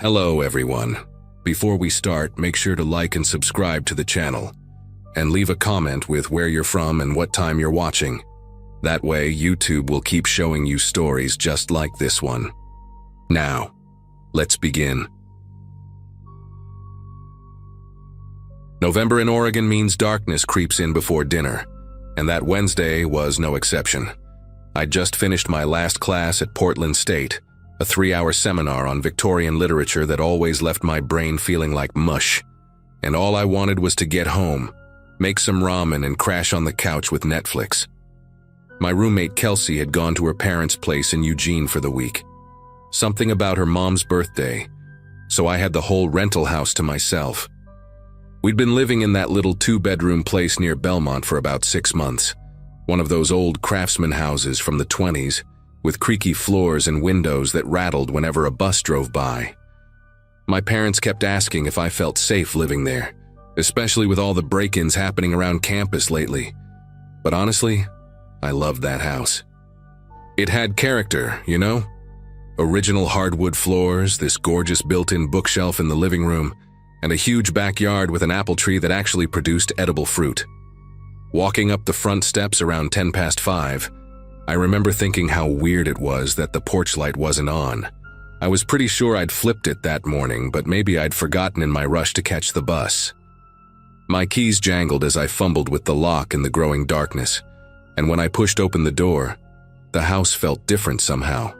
Hello everyone. Before we start, make sure to like and subscribe to the channel, and leave a comment with where you're from and what time you're watching. That way, YouTube will keep showing you stories just like this one. Now, let's begin. November in Oregon means darkness creeps in before dinner, and that Wednesday was no exception. I'd just finished my last class at Portland State, a 3-hour seminar on Victorian literature that always left my brain feeling like mush, and all I wanted was to get home, make some ramen and crash on the couch with Netflix. My roommate Kelsey had gone to her parents' place in Eugene for the week. Something about her mom's birthday, so I had the whole rental house to myself. We'd been living in that little 2-bedroom place near Belmont for about 6 months, one of those old craftsman houses from the 20s, with creaky floors and windows that rattled whenever a bus drove by. My parents kept asking if I felt safe living there, especially with all the break-ins happening around campus lately. But honestly, I loved that house. It had character, you know? Original hardwood floors, this gorgeous built-in bookshelf in the living room, and a huge backyard with an apple tree that actually produced edible fruit. Walking up the front steps around 5:10, I remember thinking how weird it was that the porch light wasn't on. I was pretty sure I'd flipped it that morning, but maybe I'd forgotten in my rush to catch the bus. My keys jangled as I fumbled with the lock in the growing darkness, and when I pushed open the door, the house felt different somehow.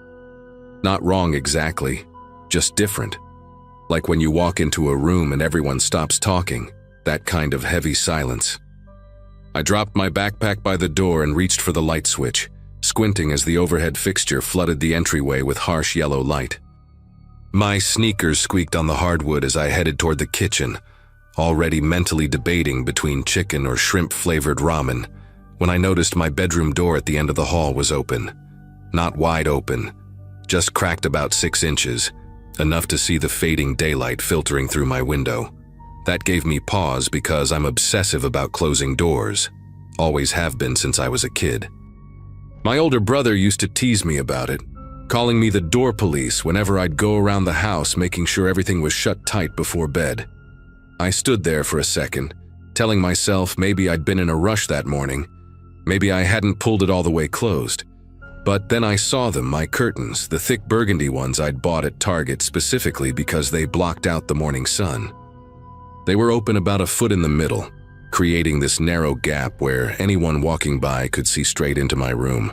Not wrong exactly, just different. Like when you walk into a room and everyone stops talking, that kind of heavy silence. I dropped my backpack by the door and reached for the light switch, squinting as the overhead fixture flooded the entryway with harsh yellow light. My sneakers squeaked on the hardwood as I headed toward the kitchen, already mentally debating between chicken or shrimp-flavored ramen, when I noticed my bedroom door at the end of the hall was open. Not wide open, just cracked about 6 inches, enough to see the fading daylight filtering through my window. That gave me pause because I'm obsessive about closing doors, always have been since I was a kid. My older brother used to tease me about it, calling me the door police whenever I'd go around the house making sure everything was shut tight before bed. I stood there for a second, telling myself maybe I'd been in a rush that morning, maybe I hadn't pulled it all the way closed. But then I saw them, my curtains, the thick burgundy ones I'd bought at Target specifically because they blocked out the morning sun. They were open about a foot in the middle, creating this narrow gap where anyone walking by could see straight into my room.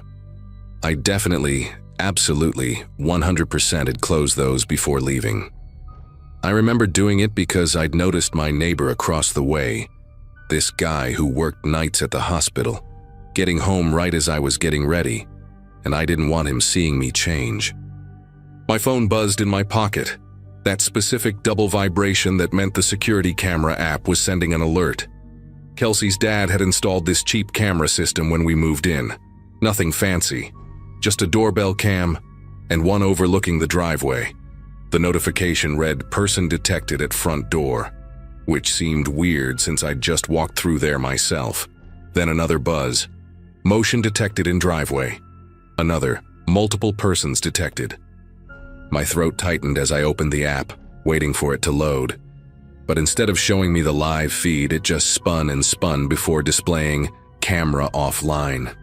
I definitely, absolutely, 100% had closed those before leaving. I remember doing it because I'd noticed my neighbor across the way, this guy who worked nights at the hospital, getting home right as I was getting ready, and I didn't want him seeing me change. My phone buzzed in my pocket, that specific double vibration that meant the security camera app was sending an alert. Kelsey's dad had installed this cheap camera system when we moved in. Nothing fancy, just a doorbell cam and one overlooking the driveway. The notification read, "Person detected at front door," which seemed weird since I'd just walked through there myself. Then another buzz, "Motion detected in driveway." Another, "Multiple persons detected." My throat tightened as I opened the app, waiting for it to load. But instead of showing me the live feed, it just spun and spun before displaying "camera offline."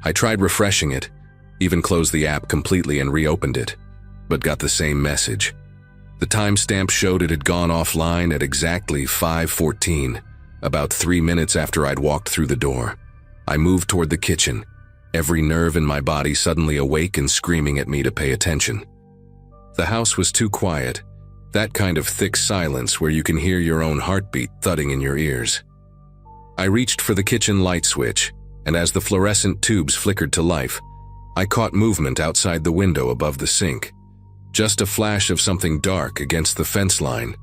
I tried refreshing it, even closed the app completely and reopened it, but got the same message. The timestamp showed it had gone offline at exactly 5:14, about 3 minutes after I'd walked through the door. I moved toward the kitchen, every nerve in my body suddenly awake and screaming at me to pay attention. The house was too quiet, that kind of thick silence where you can hear your own heartbeat thudding in your ears. I reached for the kitchen light switch, and as the fluorescent tubes flickered to life, I caught movement outside the window above the sink. Just a flash of something dark against the fence line.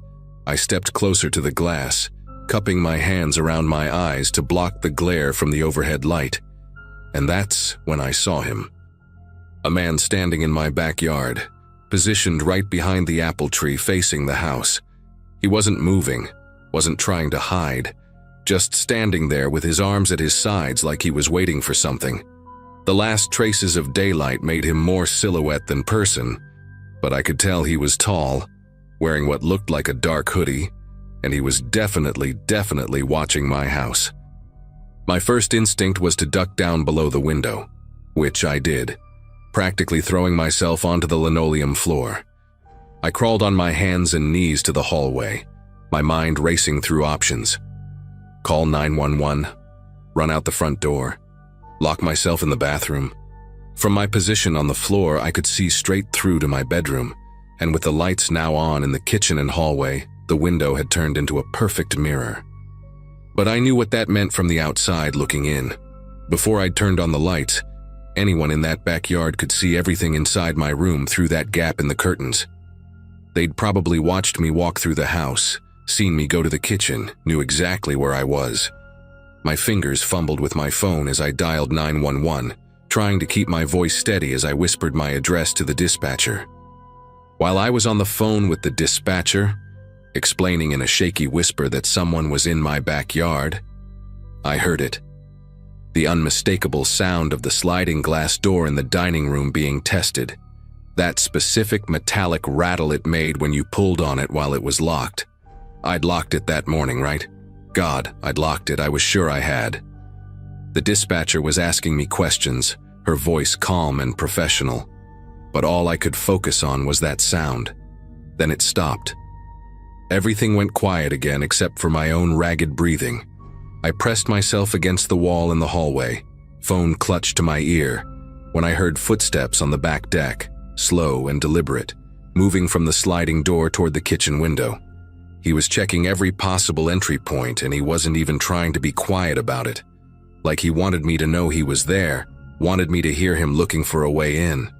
I stepped closer to the glass, cupping my hands around my eyes to block the glare from the overhead light. And that's when I saw him. A man standing in my backyard, positioned right behind the apple tree facing the house. He wasn't moving, wasn't trying to hide, just standing there with his arms at his sides like he was waiting for something. The last traces of daylight made him more silhouette than person, but I could tell he was tall, wearing what looked like a dark hoodie, and he was definitely watching my house. My first instinct was to duck down below the window, which I did, practically throwing myself onto the linoleum floor. I crawled on my hands and knees to the hallway, my mind racing through options. Call 911, run out the front door, lock myself in the bathroom. From my position on the floor, I could see straight through to my bedroom, and with the lights now on in the kitchen and hallway, the window had turned into a perfect mirror. But I knew what that meant from the outside looking in. Before I'd turned on the lights, anyone in that backyard could see everything inside my room through that gap in the curtains. They'd probably watched me walk through the house, seen me go to the kitchen, knew exactly where I was. My fingers fumbled with my phone as I dialed 911, trying to keep my voice steady as I whispered my address to the dispatcher. While I was on the phone with the dispatcher, explaining in a shaky whisper that someone was in my backyard, I heard it. The unmistakable sound of the sliding glass door in the dining room being tested. That specific metallic rattle it made when you pulled on it while it was locked. I'd locked it that morning, right? God, I'd locked it, I was sure I had. The dispatcher was asking me questions, her voice calm and professional. But all I could focus on was that sound. Then it stopped. Everything went quiet again except for my own ragged breathing. I pressed myself against the wall in the hallway, phone clutched to my ear, when I heard footsteps on the back deck, slow and deliberate, moving from the sliding door toward the kitchen window. He was checking every possible entry point, and he wasn't even trying to be quiet about it. Like he wanted me to know he was there, wanted me to hear him looking for a way in.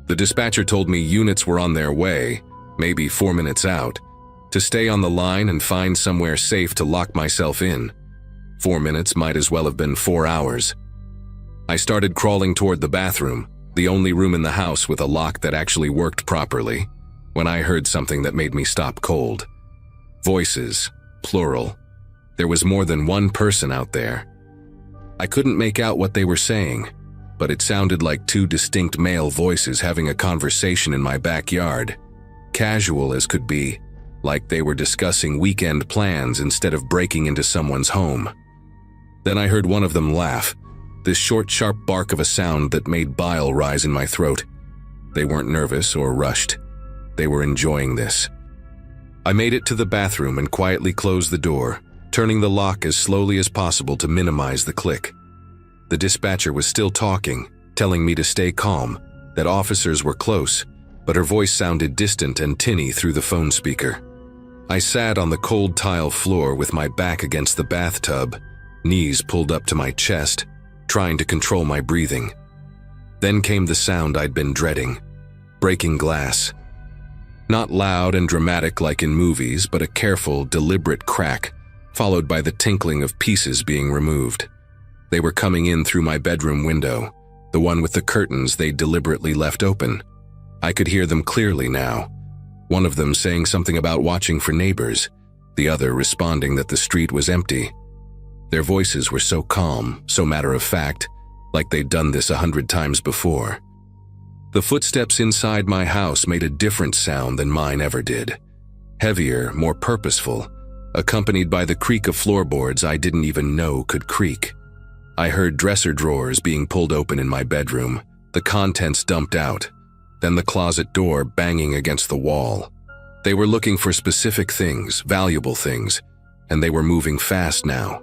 The dispatcher told me units were on their way, maybe 4 minutes out, to stay on the line and find somewhere safe to lock myself in. 4 minutes might as well have been 4 hours. I started crawling toward the bathroom, the only room in the house with a lock that actually worked properly, when I heard something that made me stop cold. Voices, plural. There was more than one person out there. I couldn't make out what they were saying, but it sounded like 2 distinct male voices having a conversation in my backyard. Casual as could be, like they were discussing weekend plans instead of breaking into someone's home. Then I heard one of them laugh, this short, sharp bark of a sound that made bile rise in my throat. They weren't nervous or rushed. They were enjoying this. I made it to the bathroom and quietly closed the door, turning the lock as slowly as possible to minimize the click. The dispatcher was still talking, telling me to stay calm, that officers were close, but her voice sounded distant and tinny through the phone speaker. I sat on the cold tile floor with my back against the bathtub, knees pulled up to my chest, trying to control my breathing. Then came the sound I'd been dreading, breaking glass. Not loud and dramatic like in movies, but a careful, deliberate crack, followed by the tinkling of pieces being removed. They were coming in through my bedroom window, the one with the curtains they'd deliberately left open. I could hear them clearly now, one of them saying something about watching for neighbors, the other responding that the street was empty. Their voices were so calm, so matter-of-fact, like they'd done this 100 times before. The footsteps inside my house made a different sound than mine ever did. Heavier, more purposeful, accompanied by the creak of floorboards I didn't even know could creak. I heard dresser drawers being pulled open in my bedroom, the contents dumped out, then the closet door banging against the wall. They were looking for specific things, valuable things, and they were moving fast now.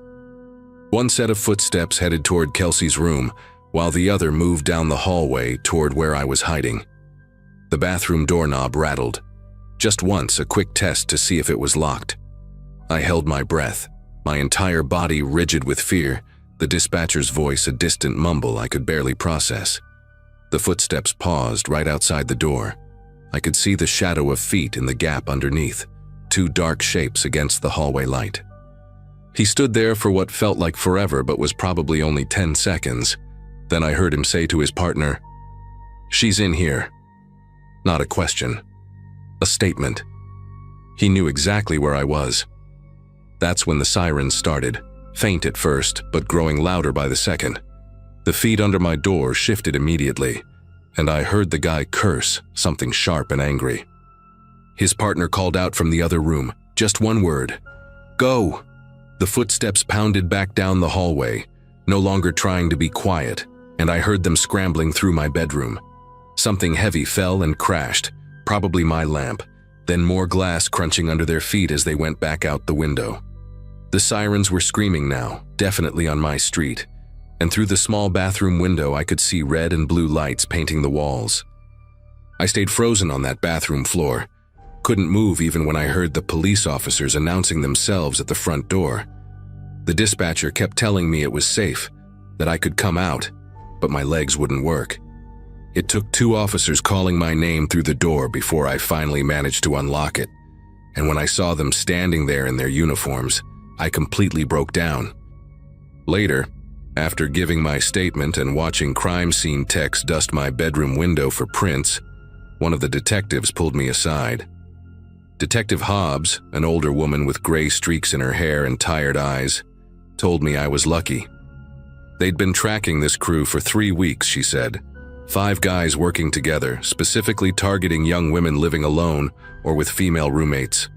One set of footsteps headed toward Kelsey's room, while the other moved down the hallway toward where I was hiding. The bathroom doorknob rattled. Just once, a quick test to see if it was locked. I held my breath, my entire body rigid with fear, the dispatcher's voice a distant mumble I could barely process. The footsteps paused right outside the door. I could see the shadow of feet in the gap underneath, 2 dark shapes against the hallway light. He stood there for what felt like forever but was probably only 10 seconds. Then I heard him say to his partner, "She's in here." Not a question. A statement. He knew exactly where I was. That's when the sirens started, faint at first, but growing louder by the second. The feet under my door shifted immediately, and I heard the guy curse, something sharp and angry. His partner called out from the other room, just one word, "Go!" The footsteps pounded back down the hallway, no longer trying to be quiet, and I heard them scrambling through my bedroom. Something heavy fell and crashed, probably my lamp, then more glass crunching under their feet as they went back out the window. The sirens were screaming now, definitely on my street, and through the small bathroom window I could see red and blue lights painting the walls. I stayed frozen on that bathroom floor, couldn't move even when I heard the police officers announcing themselves at the front door. The dispatcher kept telling me it was safe, that I could come out, but my legs wouldn't work. It took 2 officers calling my name through the door before I finally managed to unlock it, and when I saw them standing there in their uniforms, I completely broke down. Later, after giving my statement and watching crime scene techs dust my bedroom window for prints, one of the detectives pulled me aside. Detective Hobbs, an older woman with gray streaks in her hair and tired eyes, told me I was lucky. They'd been tracking this crew for 3 weeks, she said. 5 guys working together, specifically targeting young women living alone or with female roommates.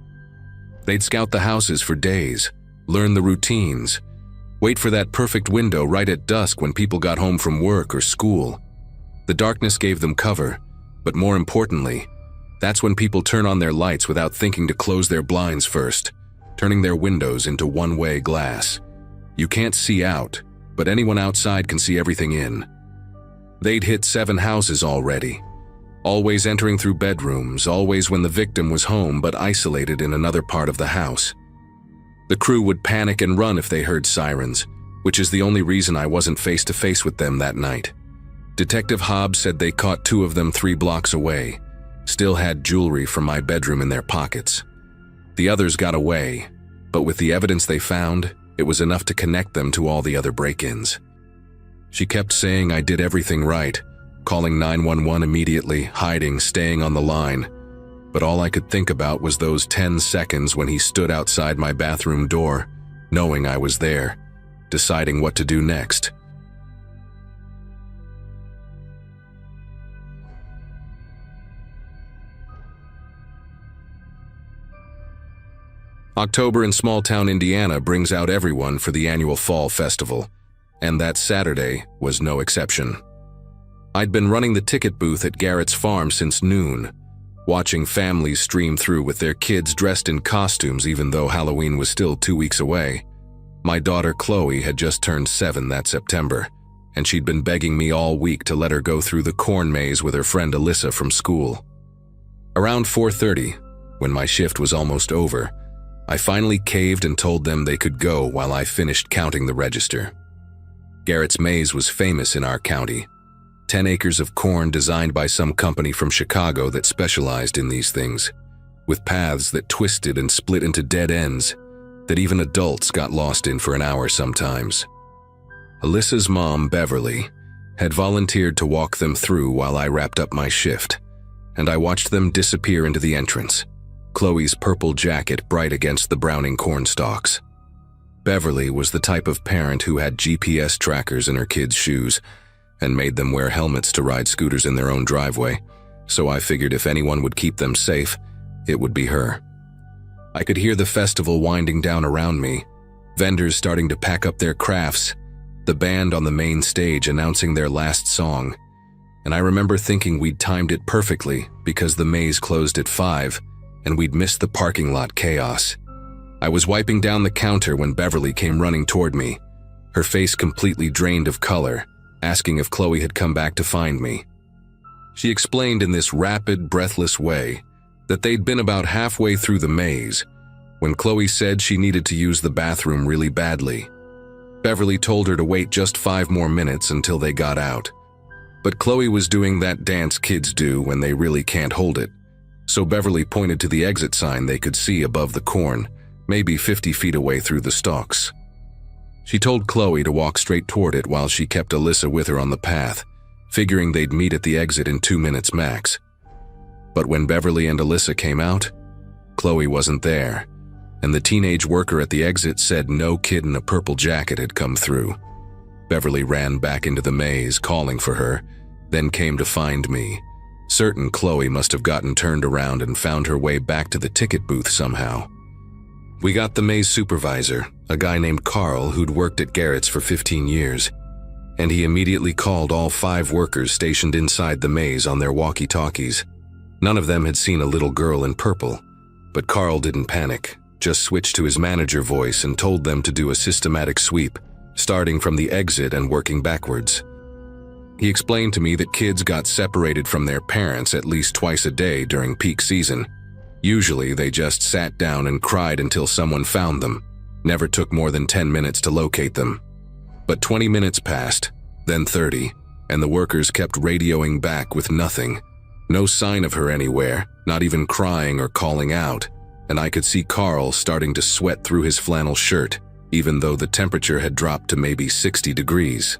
They'd scout the houses for days, learn the routines, wait for that perfect window right at dusk when people got home from work or school. The darkness gave them cover, but more importantly, that's when people turn on their lights without thinking to close their blinds first, turning their windows into one-way glass. You can't see out, but anyone outside can see everything in. They'd hit 7 houses already, always entering through bedrooms, always when the victim was home but isolated in another part of the house. The crew would panic and run if they heard sirens, which is the only reason I wasn't face-to-face with them that night. Detective Hobbs said they caught 2 of them 3 blocks away, still had jewelry from my bedroom in their pockets. The others got away, but with the evidence they found, it was enough to connect them to all the other break-ins. She kept saying I did everything right, calling 911 immediately, hiding, staying on the line. But all I could think about was those 10 seconds when he stood outside my bathroom door, knowing I was there, deciding what to do next. October in small-town Indiana brings out everyone for the annual Fall Festival, and that Saturday was no exception. I'd been running the ticket booth at Garrett's farm since noon, watching families stream through with their kids dressed in costumes even though Halloween was still 2 weeks away. My daughter Chloe had just turned 7 that September, and she'd been begging me all week to let her go through the corn maze with her friend Alyssa from school. Around 4:30, when my shift was almost over, I finally caved and told them they could go while I finished counting the register. Garrett's maze was famous in our county. 10 acres of corn designed by some company from Chicago that specialized in these things, with paths that twisted and split into dead ends that even adults got lost in for an hour sometimes. Alyssa's mom, Beverly, had volunteered to walk them through while I wrapped up my shift, and I watched them disappear into the entrance, Chloe's purple jacket bright against the browning corn stalks. Beverly was the type of parent who had GPS trackers in her kids' shoes and made them wear helmets to ride scooters in their own driveway, so I figured if anyone would keep them safe, it would be her. I could hear the festival winding down around me, vendors starting to pack up their crafts, the band on the main stage announcing their last song, and I remember thinking we'd timed it perfectly because the maze closed at 5 and we'd missed the parking lot chaos. I was wiping down the counter when Beverly came running toward me, her face completely drained of color, asking if Chloe had come back to find me. She explained in this rapid, breathless way that they'd been about halfway through the maze when Chloe said she needed to use the bathroom really badly. Beverly told her to wait just 5 more minutes until they got out. But Chloe was doing that dance kids do when they really can't hold it, so Beverly pointed to the exit sign they could see above the corn, maybe 50 feet away through the stalks. She told Chloe to walk straight toward it while she kept Alyssa with her on the path, figuring they'd meet at the exit in 2 minutes max. But when Beverly and Alyssa came out, Chloe wasn't there, and the teenage worker at the exit said no kid in a purple jacket had come through. Beverly ran back into the maze, calling for her, then came to find me, Certain Chloe must have gotten turned around and found her way back to the ticket booth somehow. We got the maze supervisor, a guy named Carl who'd worked at Garrett's for 15 years, and he immediately called all 5 workers stationed inside the maze on their walkie-talkies. None of them had seen a little girl in purple, but Carl didn't panic, just switched to his manager voice and told them to do a systematic sweep, starting from the exit and working backwards. He explained to me that kids got separated from their parents at least twice a day during peak season. Usually they just sat down and cried until someone found them. Never took more than 10 minutes to locate them. But 20 minutes passed, then 30, and the workers kept radioing back with nothing. No sign of her anywhere, not even crying or calling out, and I could see Carl starting to sweat through his flannel shirt, even though the temperature had dropped to maybe 60 degrees.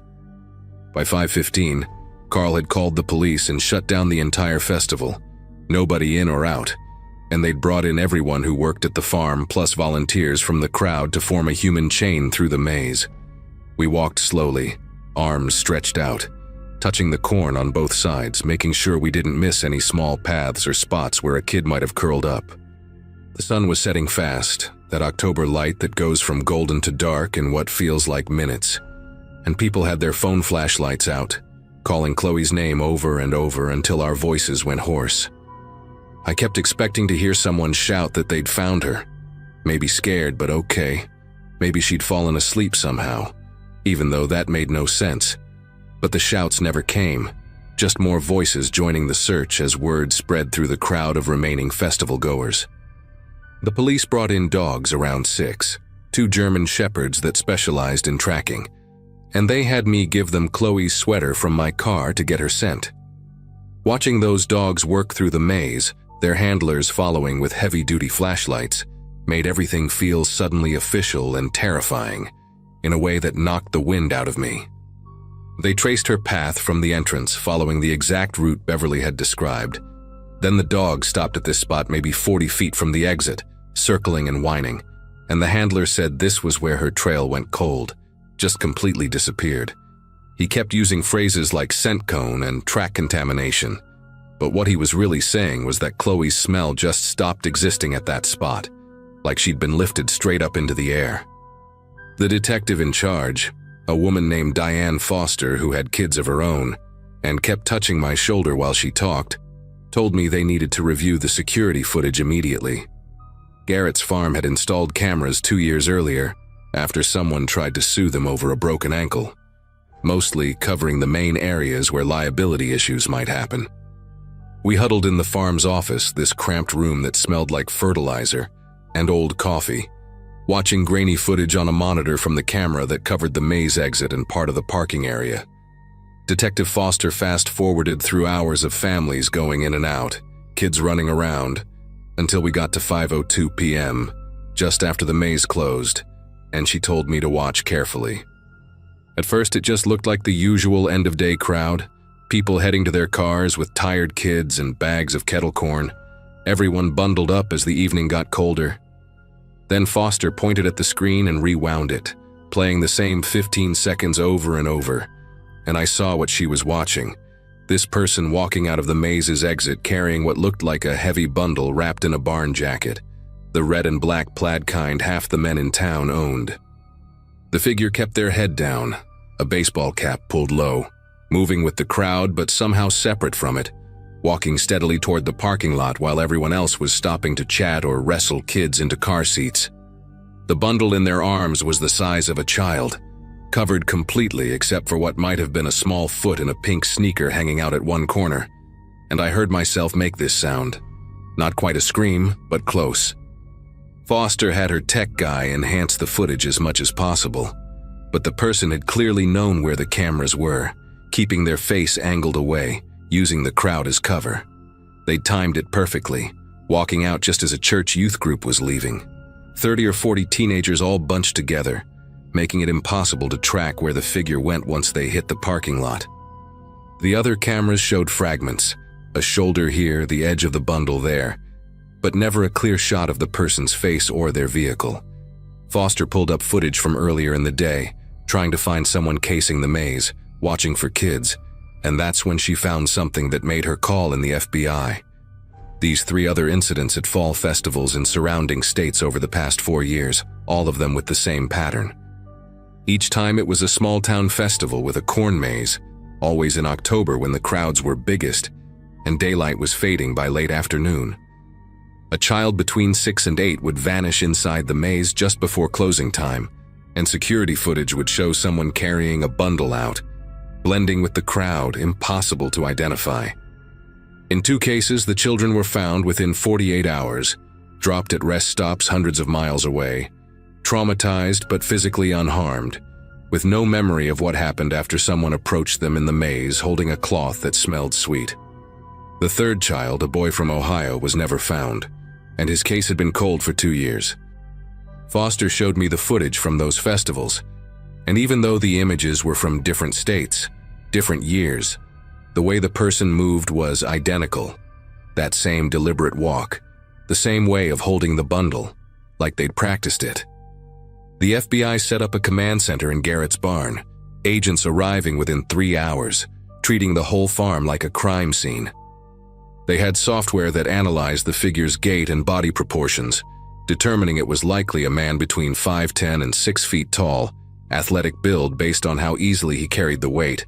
By 5:15, Carl had called the police and shut down the entire festival. Nobody in or out, and they'd brought in everyone who worked at the farm plus volunteers from the crowd to form a human chain through the maze. We walked slowly, arms stretched out, touching the corn on both sides, making sure we didn't miss any small paths or spots where a kid might have curled up. The sun was setting fast, that October light that goes from golden to dark in what feels like minutes, and people had their phone flashlights out, calling Chloe's name over and over until our voices went hoarse. I kept expecting to hear someone shout that they'd found her. Maybe scared, but okay. Maybe she'd fallen asleep somehow, even though that made no sense. But the shouts never came, just more voices joining the search as word spread through the crowd of remaining festival goers. The police brought in dogs around 6, 2 German shepherds that specialized in tracking, and they had me give them Chloe's sweater from my car to get her scent. Watching those dogs work through the maze, their handlers following with heavy-duty flashlights, made everything feel suddenly official and terrifying, in a way that knocked the wind out of me. They traced her path from the entrance, following the exact route Beverly had described. Then the dog stopped at this spot maybe 40 feet from the exit, circling and whining, and the handler said this was where her trail went cold, just completely disappeared. He kept using phrases like scent cone and track contamination, but what he was really saying was that Chloe's smell just stopped existing at that spot, like she'd been lifted straight up into the air. The detective in charge, a woman named Diane Foster who had kids of her own, and kept touching my shoulder while she talked, told me they needed to review the security footage immediately. Garrett's farm had installed cameras 2 years earlier, after someone tried to sue them over a broken ankle, mostly covering the main areas where liability issues might happen. We huddled in the farm's office, this cramped room that smelled like fertilizer and old coffee, watching grainy footage on a monitor from the camera that covered the maze exit and part of the parking area. Detective Foster fast-forwarded through hours of families going in and out, kids running around, until we got to 5:02 p.m., just after the maze closed, and she told me to watch carefully. At first it just looked like the usual end-of-day crowd, people heading to their cars with tired kids and bags of kettle corn, everyone bundled up as the evening got colder. Then Foster pointed at the screen and rewound it, playing the same 15 seconds over and over, and I saw what she was watching. This person walking out of the maze's exit carrying what looked like a heavy bundle wrapped in a barn jacket, the red and black plaid kind half the men in town owned. The figure kept their head down, a baseball cap pulled low, moving with the crowd but somehow separate from it, walking steadily toward the parking lot while everyone else was stopping to chat or wrestle kids into car seats. The bundle in their arms was the size of a child, covered completely except for what might have been a small foot in a pink sneaker hanging out at one corner, and I heard myself make this sound. Not quite a scream, but close. Foster had her tech guy enhance the footage as much as possible, but the person had clearly known where the cameras were, keeping their face angled away, using the crowd as cover. They'd timed it perfectly, walking out just as a church youth group was leaving. 30 or 40 teenagers all bunched together, making it impossible to track where the figure went once they hit the parking lot. The other cameras showed fragments, a shoulder here, the edge of the bundle there, but never a clear shot of the person's face or their vehicle. Foster pulled up footage from earlier in the day, trying to find someone casing the maze, watching for kids, And that's when she found something that made her call in the FBI. These 3 other incidents at fall festivals in surrounding states over the past 4 years, all of them with the same pattern. Each time it was a small-town festival with a corn maze, always in October when the crowds were biggest and daylight was fading by late afternoon. A child between 6 and 8 would vanish inside the maze just before closing time, and security footage would show someone carrying a bundle out, blending with the crowd, impossible to identify. In 2 cases, the children were found within 48 hours, dropped at rest stops hundreds of miles away, traumatized but physically unharmed, with no memory of what happened after someone approached them in the maze holding a cloth that smelled sweet. The 3rd child, a boy from Ohio, was never found, and his case had been cold for 2 years. Foster showed me the footage from those festivals, and even though the images were from different states, different years, the way the person moved was identical. That same deliberate walk, the same way of holding the bundle, like they'd practiced it. The FBI set up a command center in Garrett's barn, agents arriving within 3 hours, treating the whole farm like a crime scene. They had software that analyzed the figure's gait and body proportions, determining it was likely a man between 5'10" and 6 feet tall, athletic build based on how easily he carried the weight.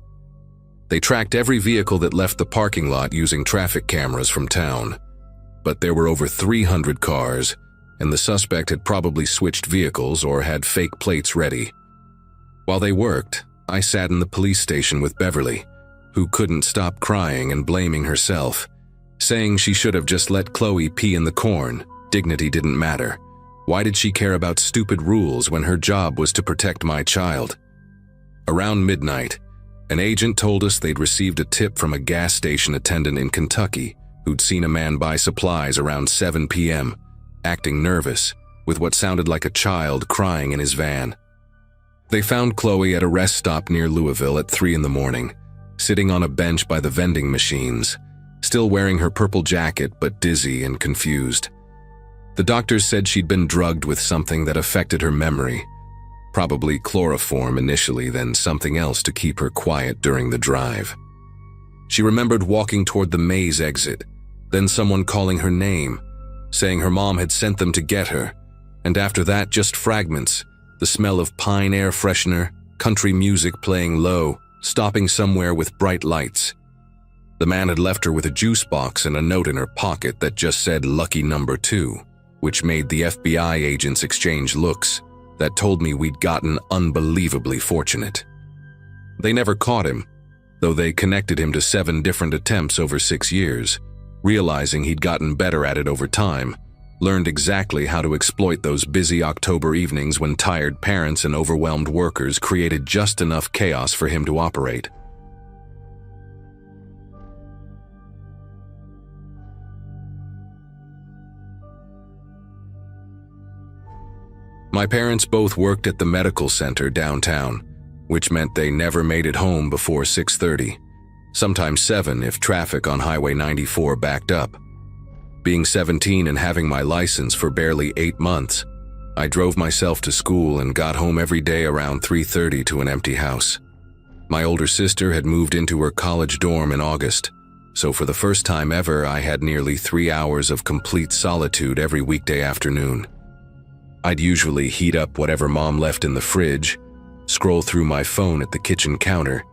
They tracked every vehicle that left the parking lot using traffic cameras from town. But there were over 300 cars, and the suspect had probably switched vehicles or had fake plates ready. While they worked, I sat in the police station with Beverly, who couldn't stop crying and blaming herself, saying she should have just let Chloe pee in the corn. Dignity didn't matter. Why did she care about stupid rules when her job was to protect my child? Around midnight, an agent told us they'd received a tip from a gas station attendant in Kentucky who'd seen a man buy supplies around 7 p.m., acting nervous, with what sounded like a child crying in his van. They found Chloe at a rest stop near Louisville at 3 in the morning, sitting on a bench by the vending machines, still wearing her purple jacket but dizzy and confused. The doctors said she'd been drugged with something that affected her memory, probably chloroform initially, then something else to keep her quiet during the drive. She remembered walking toward the maze exit, then someone calling her name, saying her mom had sent them to get her, and after that just fragments, the smell of pine air freshener, country music playing low, stopping somewhere with bright lights. The man had left her with a juice box and a note in her pocket that just said "Lucky Number 2", which made the FBI agents exchange looks that told me we'd gotten unbelievably fortunate. They never caught him, though they connected him to 7 different attempts over 6 years, realizing he'd gotten better at it over time, learned exactly how to exploit those busy October evenings when tired parents and overwhelmed workers created just enough chaos for him to operate. My parents both worked at the medical center downtown, which meant they never made it home before 6:30, sometimes 7 if traffic on Highway 94 backed up. Being 17 and having my license for barely 8 months, I drove myself to school and got home every day around 3:30 to an empty house. My older sister had moved into her college dorm in August, so for the first time ever I had nearly 3 hours of complete solitude every weekday afternoon. I'd usually heat up whatever Mom left in the fridge, scroll through my phone at the kitchen counter,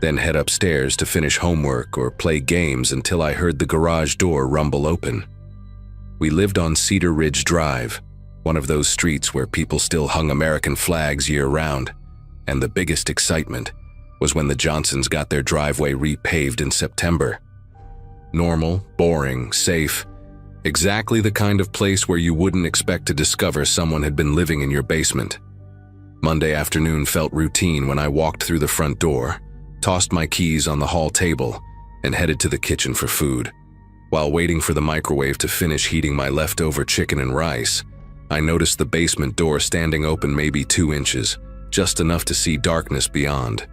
then head upstairs to finish homework or play games until I heard the garage door rumble open. We lived on Cedar Ridge Drive, one of those streets where people still hung American flags year-round, and the biggest excitement was when the Johnsons got their driveway repaved in September. Normal, boring, safe, exactly the kind of place where you wouldn't expect to discover someone had been living in your basement. Monday afternoon felt routine when I walked through the front door, tossed my keys on the hall table, and headed to the kitchen for food. While waiting for the microwave to finish heating my leftover chicken and rice, I noticed the basement door standing open maybe 2 inches, just enough to see darkness beyond.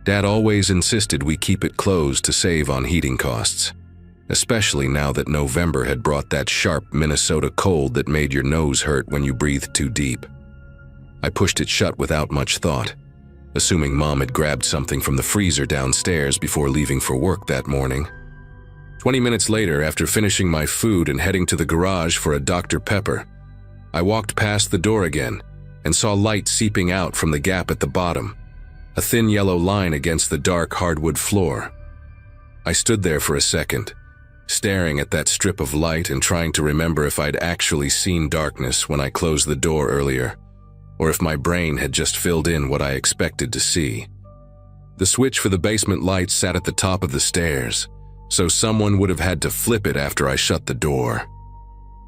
Dad always insisted we keep it closed to save on heating costs, especially now that November had brought that sharp Minnesota cold that made your nose hurt when you breathed too deep. I pushed it shut without much thought, assuming Mom had grabbed something from the freezer downstairs before leaving for work that morning. 20 minutes later, after finishing my food and heading to the garage for a Dr. Pepper, I walked past the door again and saw light seeping out from the gap at the bottom, a thin yellow line against the dark hardwood floor. I stood there for a second, staring at that strip of light and trying to remember if I'd actually seen darkness when I closed the door earlier, or if my brain had just filled in what I expected to see. The switch for the basement lights sat at the top of the stairs, so someone would have had to flip it after I shut the door.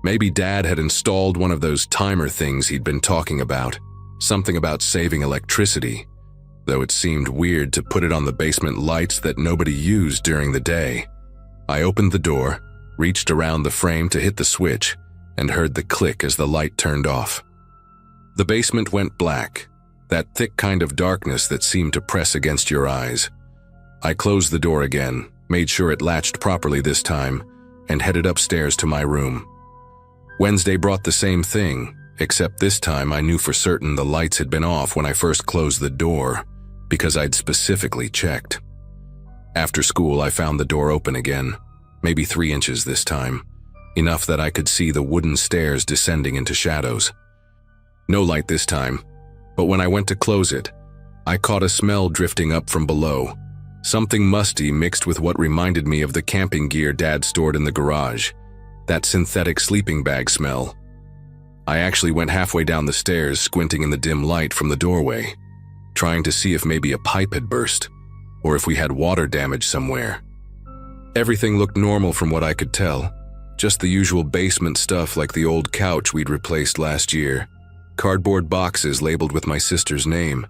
Maybe Dad had installed one of those timer things he'd been talking about, something about saving electricity, though it seemed weird to put it on the basement lights that nobody used during the day. I opened the door, reached around the frame to hit the switch, and heard the click as the light turned off. The basement went black, that thick kind of darkness that seemed to press against your eyes. I closed the door again, made sure it latched properly this time, and headed upstairs to my room. Wednesday brought the same thing, except this time I knew for certain the lights had been off when I first closed the door, because I'd specifically checked. After school, I found the door open again, maybe 3 inches this time, enough that I could see the wooden stairs descending into shadows. No light this time, but when I went to close it, I caught a smell drifting up from below, something musty mixed with what reminded me of the camping gear Dad stored in the garage, that synthetic sleeping bag smell. I actually went halfway down the stairs, squinting in the dim light from the doorway, trying to see if maybe a pipe had burst, or if we had water damage somewhere. Everything looked normal from what I could tell, just the usual basement stuff like the old couch we'd replaced last year, cardboard boxes labeled with my sister's name,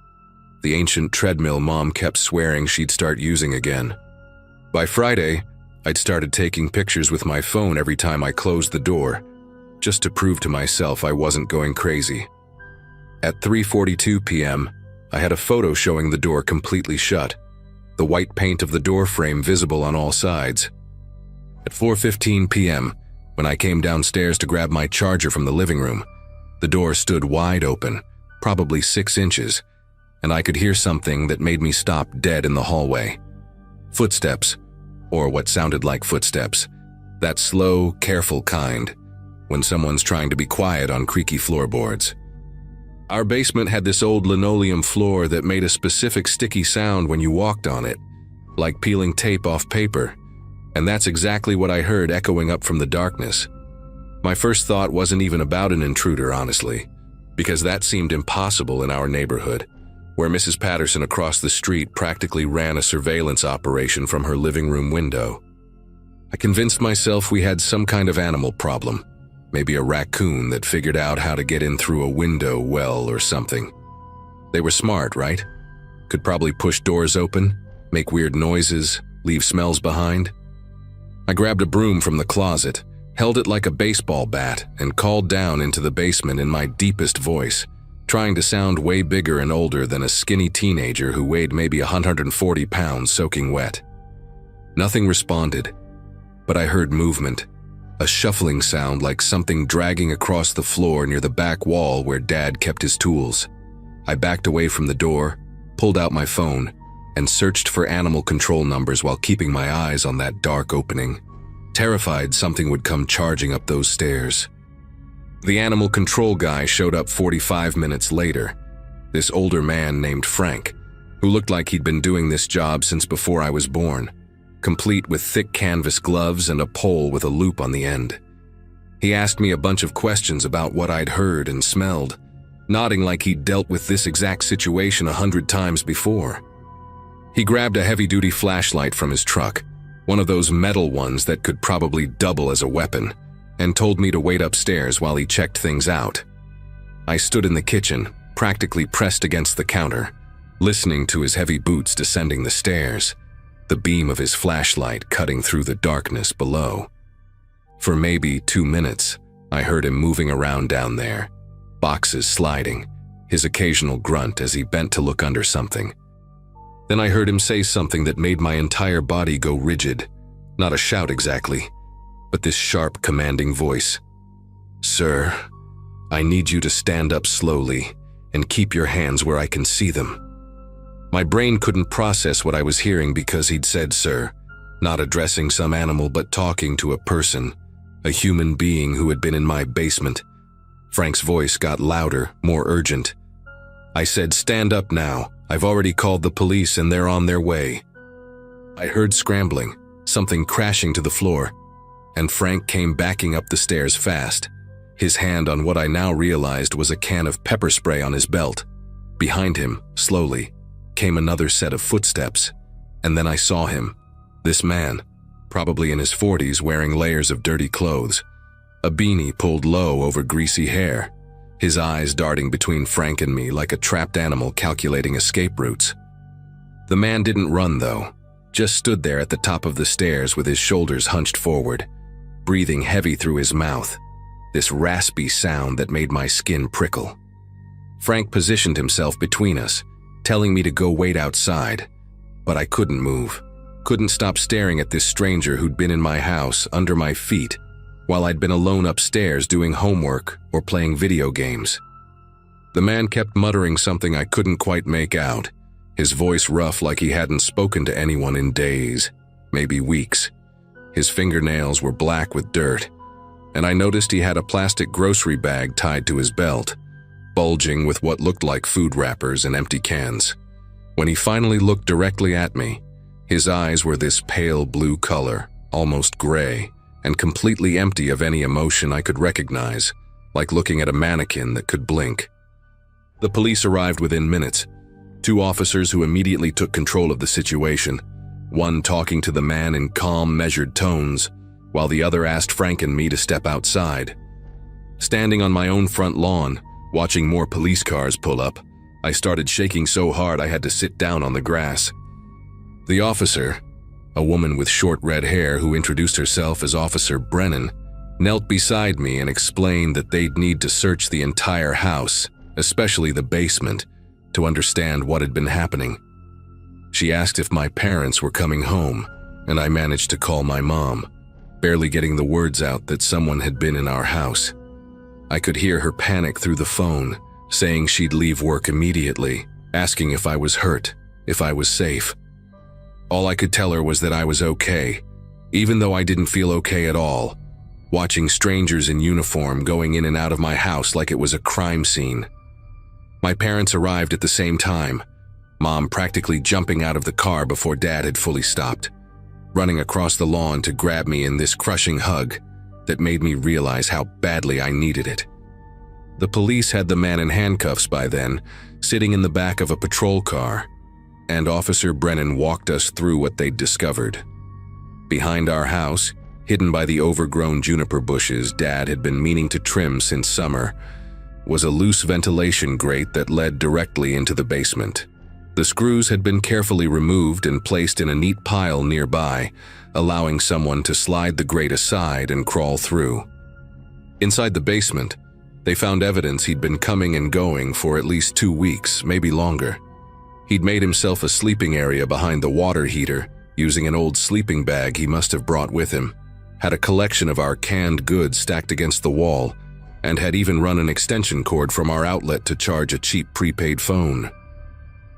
the ancient treadmill Mom kept swearing she'd start using again. By Friday, I'd started taking pictures with my phone every time I closed the door, just to prove to myself I wasn't going crazy. At 3:42 p.m., I had a photo showing the door completely shut, the white paint of the door frame visible on all sides. At 4:15 p.m., when I came downstairs to grab my charger from the living room, the door stood wide open, probably 6 inches, and I could hear something that made me stop dead in the hallway. Footsteps, or what sounded like footsteps, that slow, careful kind, when someone's trying to be quiet on creaky floorboards. Our basement had this old linoleum floor that made a specific sticky sound when you walked on it, like peeling tape off paper, and that's exactly what I heard echoing up from the darkness. My first thought wasn't even about an intruder, honestly, because that seemed impossible in our neighborhood, where Mrs. Patterson across the street practically ran a surveillance operation from her living room window. I convinced myself we had some kind of animal problem, maybe a raccoon that figured out how to get in through a window well or something. They were smart, right? Could probably push doors open, make weird noises, leave smells behind. I grabbed a broom from the closet, held it like a baseball bat, and called down into the basement in my deepest voice, trying to sound way bigger and older than a skinny teenager who weighed maybe 140 pounds soaking wet. Nothing responded, but I heard movement, a shuffling sound like something dragging across the floor near the back wall where Dad kept his tools. I backed away from the door, pulled out my phone, and searched for animal control numbers while keeping my eyes on that dark opening, terrified something would come charging up those stairs. The animal control guy showed up 45 minutes later, this older man named Frank, who looked like he'd been doing this job since before I was born, complete with thick canvas gloves and a pole with a loop on the end. He asked me a bunch of questions about what I'd heard and smelled, nodding like he'd dealt with this exact situation 100 times before. He grabbed a heavy-duty flashlight from his truck, one of those metal ones that could probably double as a weapon, and told me to wait upstairs while he checked things out. I stood in the kitchen, practically pressed against the counter, listening to his heavy boots descending the stairs, the beam of his flashlight cutting through the darkness below. For maybe 2 minutes, I heard him moving around down there, boxes sliding, his occasional grunt as he bent to look under something. Then I heard him say something that made my entire body go rigid, not a shout exactly, but this sharp, commanding voice. "Sir, I need you to stand up slowly and keep your hands where I can see them." My brain couldn't process what I was hearing because he'd said sir, not addressing some animal but talking to a person, a human being who had been in my basement. Frank's voice got louder, more urgent. I said, stand up now. I've already called the police and they're on their way. I heard scrambling, something crashing to the floor, and Frank came backing up the stairs fast, his hand on what I now realized was a can of pepper spray on his belt. Behind him, slowly, came another set of footsteps, and then I saw him. This man, probably in his 40s, wearing layers of dirty clothes, a beanie pulled low over greasy hair, his eyes darting between Frank and me like a trapped animal calculating escape routes. The man didn't run, though, just stood there at the top of the stairs with his shoulders hunched forward, breathing heavy through his mouth, this raspy sound that made my skin prickle. Frank positioned himself between us, telling me to go wait outside, but I couldn't move, couldn't stop staring at this stranger who'd been in my house, under my feet, while I'd been alone upstairs doing homework or playing video games. The man kept muttering something I couldn't quite make out, his voice rough like he hadn't spoken to anyone in days, maybe weeks. His fingernails were black with dirt, and I noticed he had a plastic grocery bag tied to his belt, bulging with what looked like food wrappers and empty cans. When he finally looked directly at me, his eyes were this pale blue color, almost gray, and completely empty of any emotion I could recognize, like looking at a mannequin that could blink. The police arrived within minutes, 2 officers who immediately took control of the situation, one talking to the man in calm, measured tones, while the other asked Frank and me to step outside. Standing on my own front lawn, watching more police cars pull up, I started shaking so hard I had to sit down on the grass. The officer, a woman with short red hair who introduced herself as Officer Brennan, knelt beside me and explained that they'd need to search the entire house, especially the basement, to understand what had been happening. She asked if my parents were coming home, and I managed to call my mom, barely getting the words out that someone had been in our house. I could hear her panic through the phone, saying she'd leave work immediately, asking if I was hurt, if I was safe. All I could tell her was that I was okay, even though I didn't feel okay at all, watching strangers in uniform going in and out of my house like it was a crime scene. My parents arrived at the same time, Mom practically jumping out of the car before Dad had fully stopped, running across the lawn to grab me in this crushing hug that made me realize how badly I needed it. The police had the man in handcuffs by then, sitting in the back of a patrol car, and Officer Brennan walked us through what they'd discovered. Behind our house, hidden by the overgrown juniper bushes Dad had been meaning to trim since summer, was a loose ventilation grate that led directly into the basement. The screws had been carefully removed and placed in a neat pile nearby, allowing someone to slide the grate aside and crawl through. Inside the basement, they found evidence he'd been coming and going for at least 2 weeks, maybe longer. He'd made himself a sleeping area behind the water heater, using an old sleeping bag he must have brought with him, had a collection of our canned goods stacked against the wall, and had even run an extension cord from our outlet to charge a cheap prepaid phone.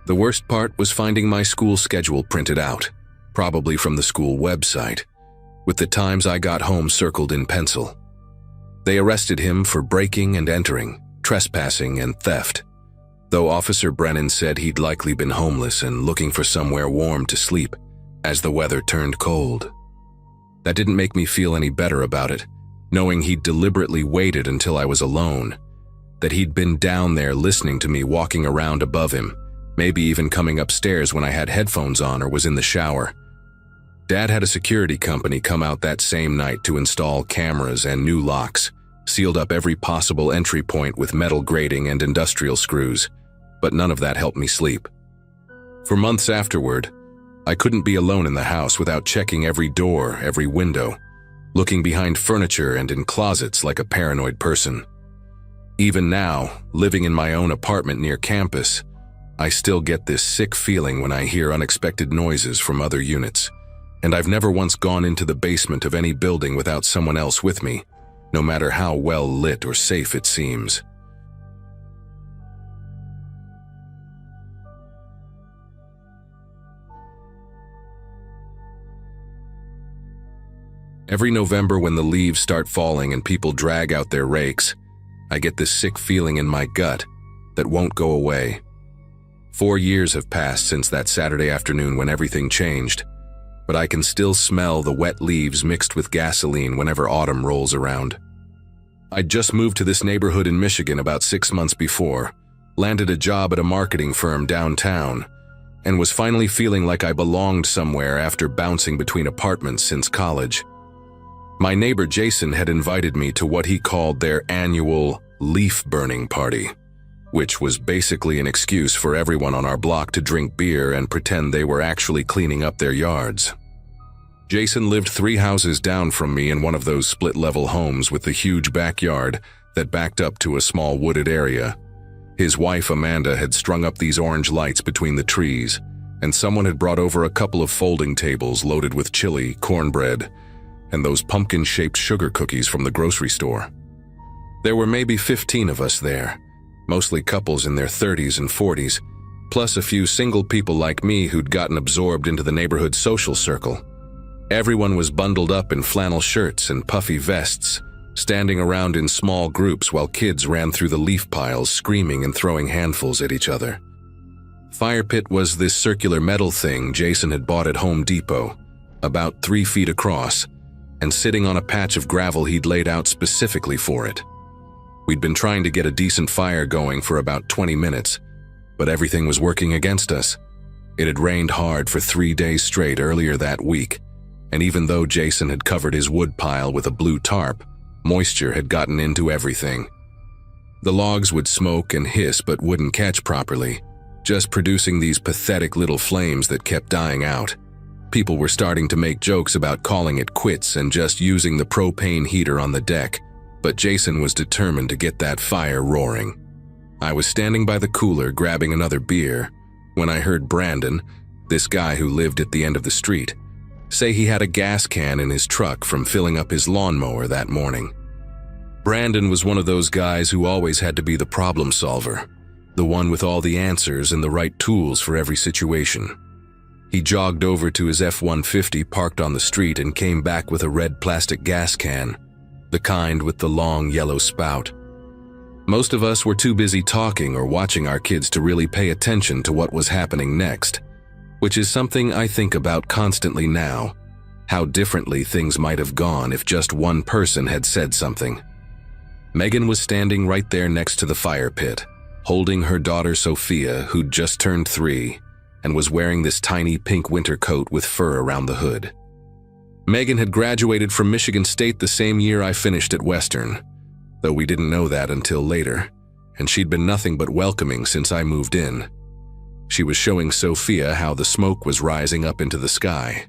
The worst part was finding my school schedule printed out, probably from the school website, with the times I got home circled in pencil. They arrested him for breaking and entering, trespassing, and theft, though Officer Brennan said he'd likely been homeless and looking for somewhere warm to sleep as the weather turned cold. That didn't make me feel any better about it, knowing he'd deliberately waited until I was alone, that he'd been down there listening to me walking around above him, maybe even coming upstairs when I had headphones on or was in the shower. Dad had a security company come out that same night to install cameras and new locks, sealed up every possible entry point with metal grating and industrial screws, but none of that helped me sleep. For months afterward, I couldn't be alone in the house without checking every door, every window, looking behind furniture and in closets like a paranoid person. Even now, living in my own apartment near campus, I still get this sick feeling when I hear unexpected noises from other units, and I've never once gone into the basement of any building without someone else with me, no matter how well lit or safe it seems. Every November when the leaves start falling and people drag out their rakes, I get this sick feeling in my gut that won't go away. 4 years have passed since that Saturday afternoon when everything changed, but I can still smell the wet leaves mixed with gasoline whenever autumn rolls around. I'd just moved to this neighborhood in Michigan about 6 months before, landed a job at a marketing firm downtown, and was finally feeling like I belonged somewhere after bouncing between apartments since college. My neighbor Jason had invited me to what he called their annual leaf burning party, which was basically an excuse for everyone on our block to drink beer and pretend they were actually cleaning up their yards. Jason lived 3 houses down from me in one of those split-level homes with the huge backyard that backed up to a small wooded area. His wife Amanda had strung up these orange lights between the trees, and someone had brought over a couple of folding tables loaded with chili, cornbread, and those pumpkin-shaped sugar cookies from the grocery store. There were maybe 15 of us there, mostly couples in their 30s and 40s, plus a few single people like me who'd gotten absorbed into the neighborhood social circle. Everyone was bundled up in flannel shirts and puffy vests, standing around in small groups while kids ran through the leaf piles screaming and throwing handfuls at each other. Fire pit was this circular metal thing Jason had bought at Home Depot, about 3 feet across, and sitting on a patch of gravel he'd laid out specifically for it. We'd been trying to get a decent fire going for about 20 minutes, but everything was working against us. It had rained hard for 3 days straight earlier that week, and even though Jason had covered his wood pile with a blue tarp, moisture had gotten into everything. The logs would smoke and hiss but wouldn't catch properly, just producing these pathetic little flames that kept dying out. People were starting to make jokes about calling it quits and just using the propane heater on the deck, but Jason was determined to get that fire roaring. I was standing by the cooler grabbing another beer when I heard Brandon, this guy who lived at the end of the street, say he had a gas can in his truck from filling up his lawnmower that morning. Brandon was one of those guys who always had to be the problem solver, the one with all the answers and the right tools for every situation. He jogged over to his F-150 parked on the street and came back with a red plastic gas can, the kind with the long yellow spout. Most of us were too busy talking or watching our kids to really pay attention to what was happening next, which is something I think about constantly now, how differently things might have gone if just one person had said something. Megan was standing right there next to the fire pit, holding her daughter Sophia, who'd just turned 3, and was wearing this tiny pink winter coat with fur around the hood. Megan had graduated from Michigan State the same year I finished at Western, though we didn't know that until later, and she'd been nothing but welcoming since I moved in. She was showing Sophia how the smoke was rising up into the sky,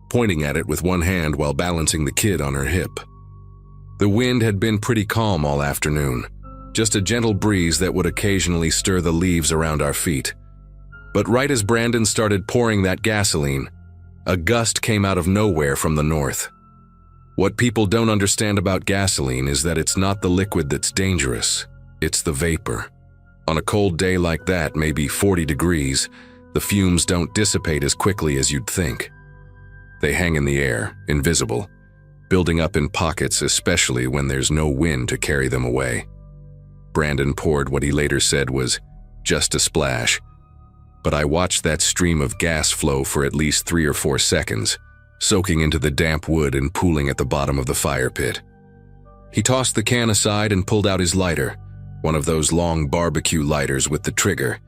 pointing at it with one hand while balancing the kid on her hip. The wind had been pretty calm all afternoon, just a gentle breeze that would occasionally stir the leaves around our feet. But right as Brandon started pouring that gasoline, a gust came out of nowhere from the north. What people don't understand about gasoline is that it's not the liquid that's dangerous, it's the vapor. On a cold day like that, maybe 40 degrees, the fumes don't dissipate as quickly as you'd think. They hang in the air, invisible, building up in pockets, especially when there's no wind to carry them away. Brandon poured what he later said was just a splash, but I watched that stream of gas flow for at least 3 or 4 seconds, soaking into the damp wood and pooling at the bottom of the fire pit. He tossed the can aside and pulled out his lighter, one of those long barbecue lighters with the trigger,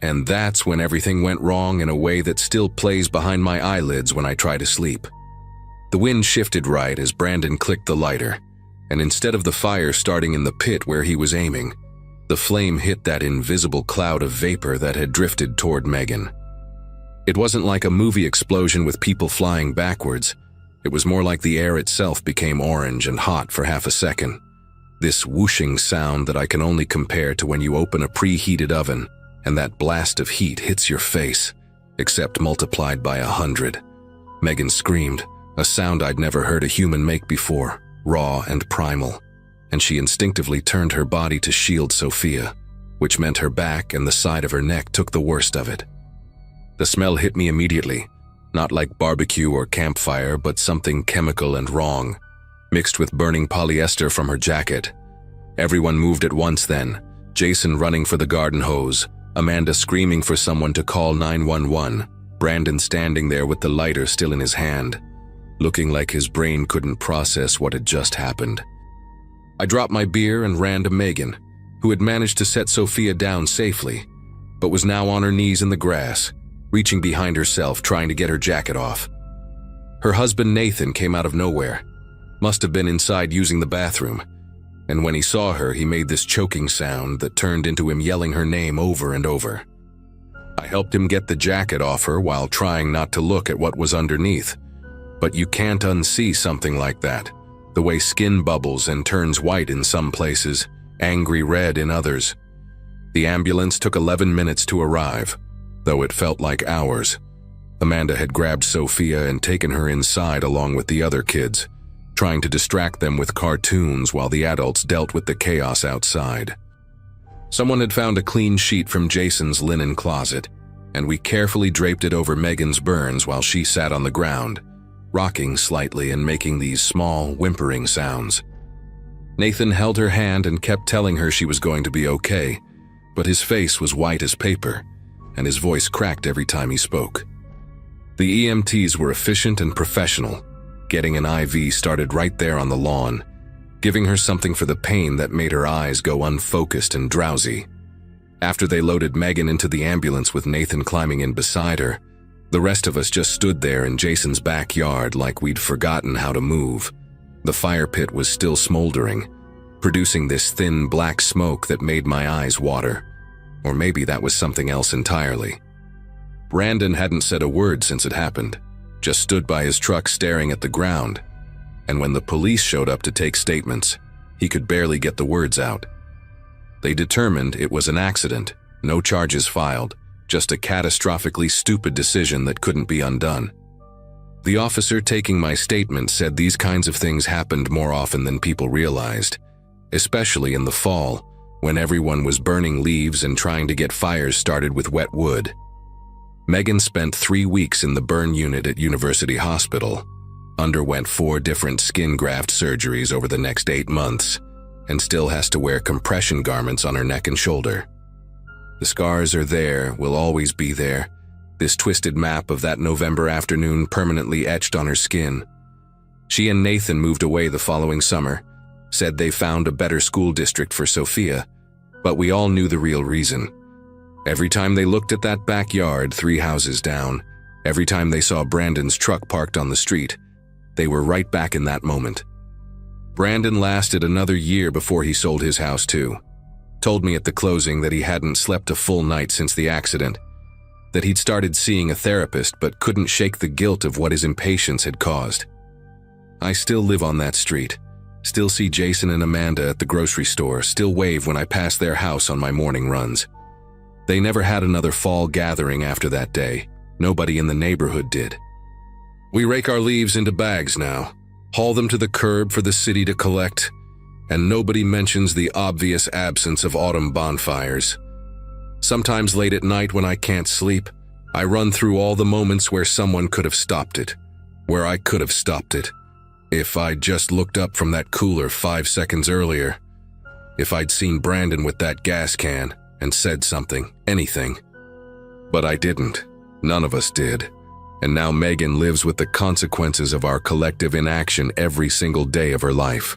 and that's when everything went wrong in a way that still plays behind my eyelids when I try to sleep. The wind shifted right as Brandon clicked the lighter, and instead of the fire starting in the pit where he was aiming, the flame hit that invisible cloud of vapor that had drifted toward Megan. It wasn't like a movie explosion with people flying backwards. It was more like the air itself became orange and hot for half a second. This whooshing sound that I can only compare to when you open a preheated oven and that blast of heat hits your face, except multiplied by 100. Megan screamed, a sound I'd never heard a human make before, raw and primal, and she instinctively turned her body to shield Sophia, which meant her back and the side of her neck took the worst of it. The smell hit me immediately, Not like barbecue or campfire, but something chemical and wrong, mixed with burning polyester from her jacket. Everyone moved at once then, Jason running for the garden hose, Amanda screaming for someone to call 911, Brandon standing there with the lighter still in his hand, looking like his brain couldn't process what had just happened. I dropped my beer and ran to Megan, who had managed to set Sophia down safely, but was now on her knees in the grass, reaching behind herself trying to get her jacket off. Her husband Nathan came out of nowhere, must have been inside using the bathroom, and when he saw her he made this choking sound that turned into him yelling her name over and over. I helped him get the jacket off her while trying not to look at what was underneath, but you can't unsee something like that, the way skin bubbles and turns white in some places, angry red in others. The ambulance took 11 minutes to arrive, though it felt like hours. Amanda had grabbed Sophia and taken her inside along with the other kids, trying to distract them with cartoons while the adults dealt with the chaos outside. Someone had found a clean sheet from Jason's linen closet, and we carefully draped it over Megan's burns while she sat on the ground, rocking slightly and making these small, whimpering sounds. Nathan held her hand and kept telling her she was going to be okay, but his face was white as paper, and his voice cracked every time he spoke. The EMTs were efficient and professional, getting an IV started right there on the lawn, giving her something for the pain that made her eyes go unfocused and drowsy. After they loaded Megan into the ambulance with Nathan climbing in beside her, the rest of us just stood there in Jason's backyard like we'd forgotten how to move. The fire pit was still smoldering, producing this thin black smoke that made my eyes water. Or maybe that was something else entirely. Brandon hadn't said a word since it happened, just stood by his truck staring at the ground, and when the police showed up to take statements, he could barely get the words out. They determined it was an accident, no charges filed, just a catastrophically stupid decision that couldn't be undone. The officer taking my statement said these kinds of things happened more often than people realized, especially in the fall, when everyone was burning leaves and trying to get fires started with wet wood. Megan spent 3 weeks in the burn unit at University Hospital, underwent 4 different skin graft surgeries over the next 8 months, and still has to wear compression garments on her neck and shoulder. The scars are there, will always be there, this twisted map of that November afternoon permanently etched on her skin. She and Nathan moved away the following summer, said they found a better school district for Sophia, but we all knew the real reason. Every time they looked at that backyard 3 houses down, every time they saw Brandon's truck parked on the street, they were right back in that moment. Brandon lasted another year before he sold his house too. Told me at the closing that he hadn't slept a full night since the accident, that he'd started seeing a therapist but couldn't shake the guilt of what his impatience had caused. I still live on that street, still see Jason and Amanda at the grocery store, still wave when I pass their house on my morning runs. They never had another fall gathering after that day. Nobody in the neighborhood did. We rake our leaves into bags now, haul them to the curb for the city to collect, and nobody mentions the obvious absence of autumn bonfires. Sometimes late at night when I can't sleep, I run through all the moments where someone could have stopped it, where I could have stopped it. If I'd just looked up from that cooler 5 seconds earlier, if I'd seen Brandon with that gas can and said something, anything. But I didn't. None of us did. And now Megan lives with the consequences of our collective inaction every single day of her life.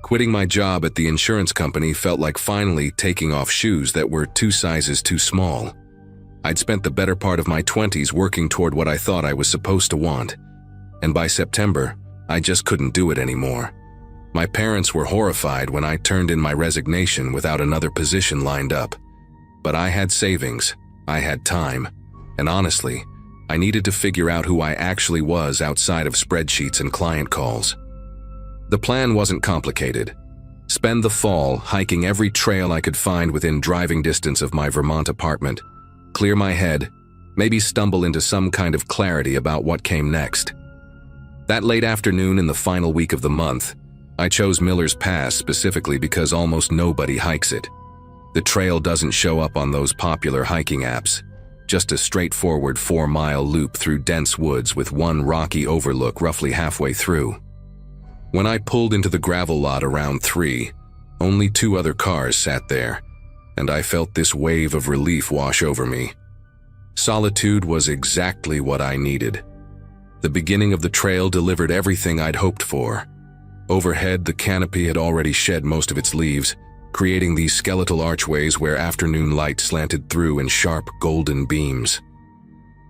Quitting my job at the insurance company felt like finally taking off shoes that were 2 sizes too small. I'd spent the better part of my 20s working toward what I thought I was supposed to want, and by September, I just couldn't do it anymore. My parents were horrified when I turned in my resignation without another position lined up. But I had savings, I had time, and honestly, I needed to figure out who I actually was outside of spreadsheets and client calls. The plan wasn't complicated. Spend the fall hiking every trail I could find within driving distance of my Vermont apartment, clear my head, maybe stumble into some kind of clarity about what came next. That late afternoon in the final week of the month, I chose Miller's Pass specifically because almost nobody hikes it. The trail doesn't show up on those popular hiking apps, just a straightforward 4-mile loop through dense woods with one rocky overlook roughly halfway through. When I pulled into the gravel lot around 3, only 2 other cars sat there, and I felt this wave of relief wash over me. Solitude was exactly what I needed. The beginning of the trail delivered everything I'd hoped for. Overhead, the canopy had already shed most of its leaves, creating these skeletal archways where afternoon light slanted through in sharp golden beams.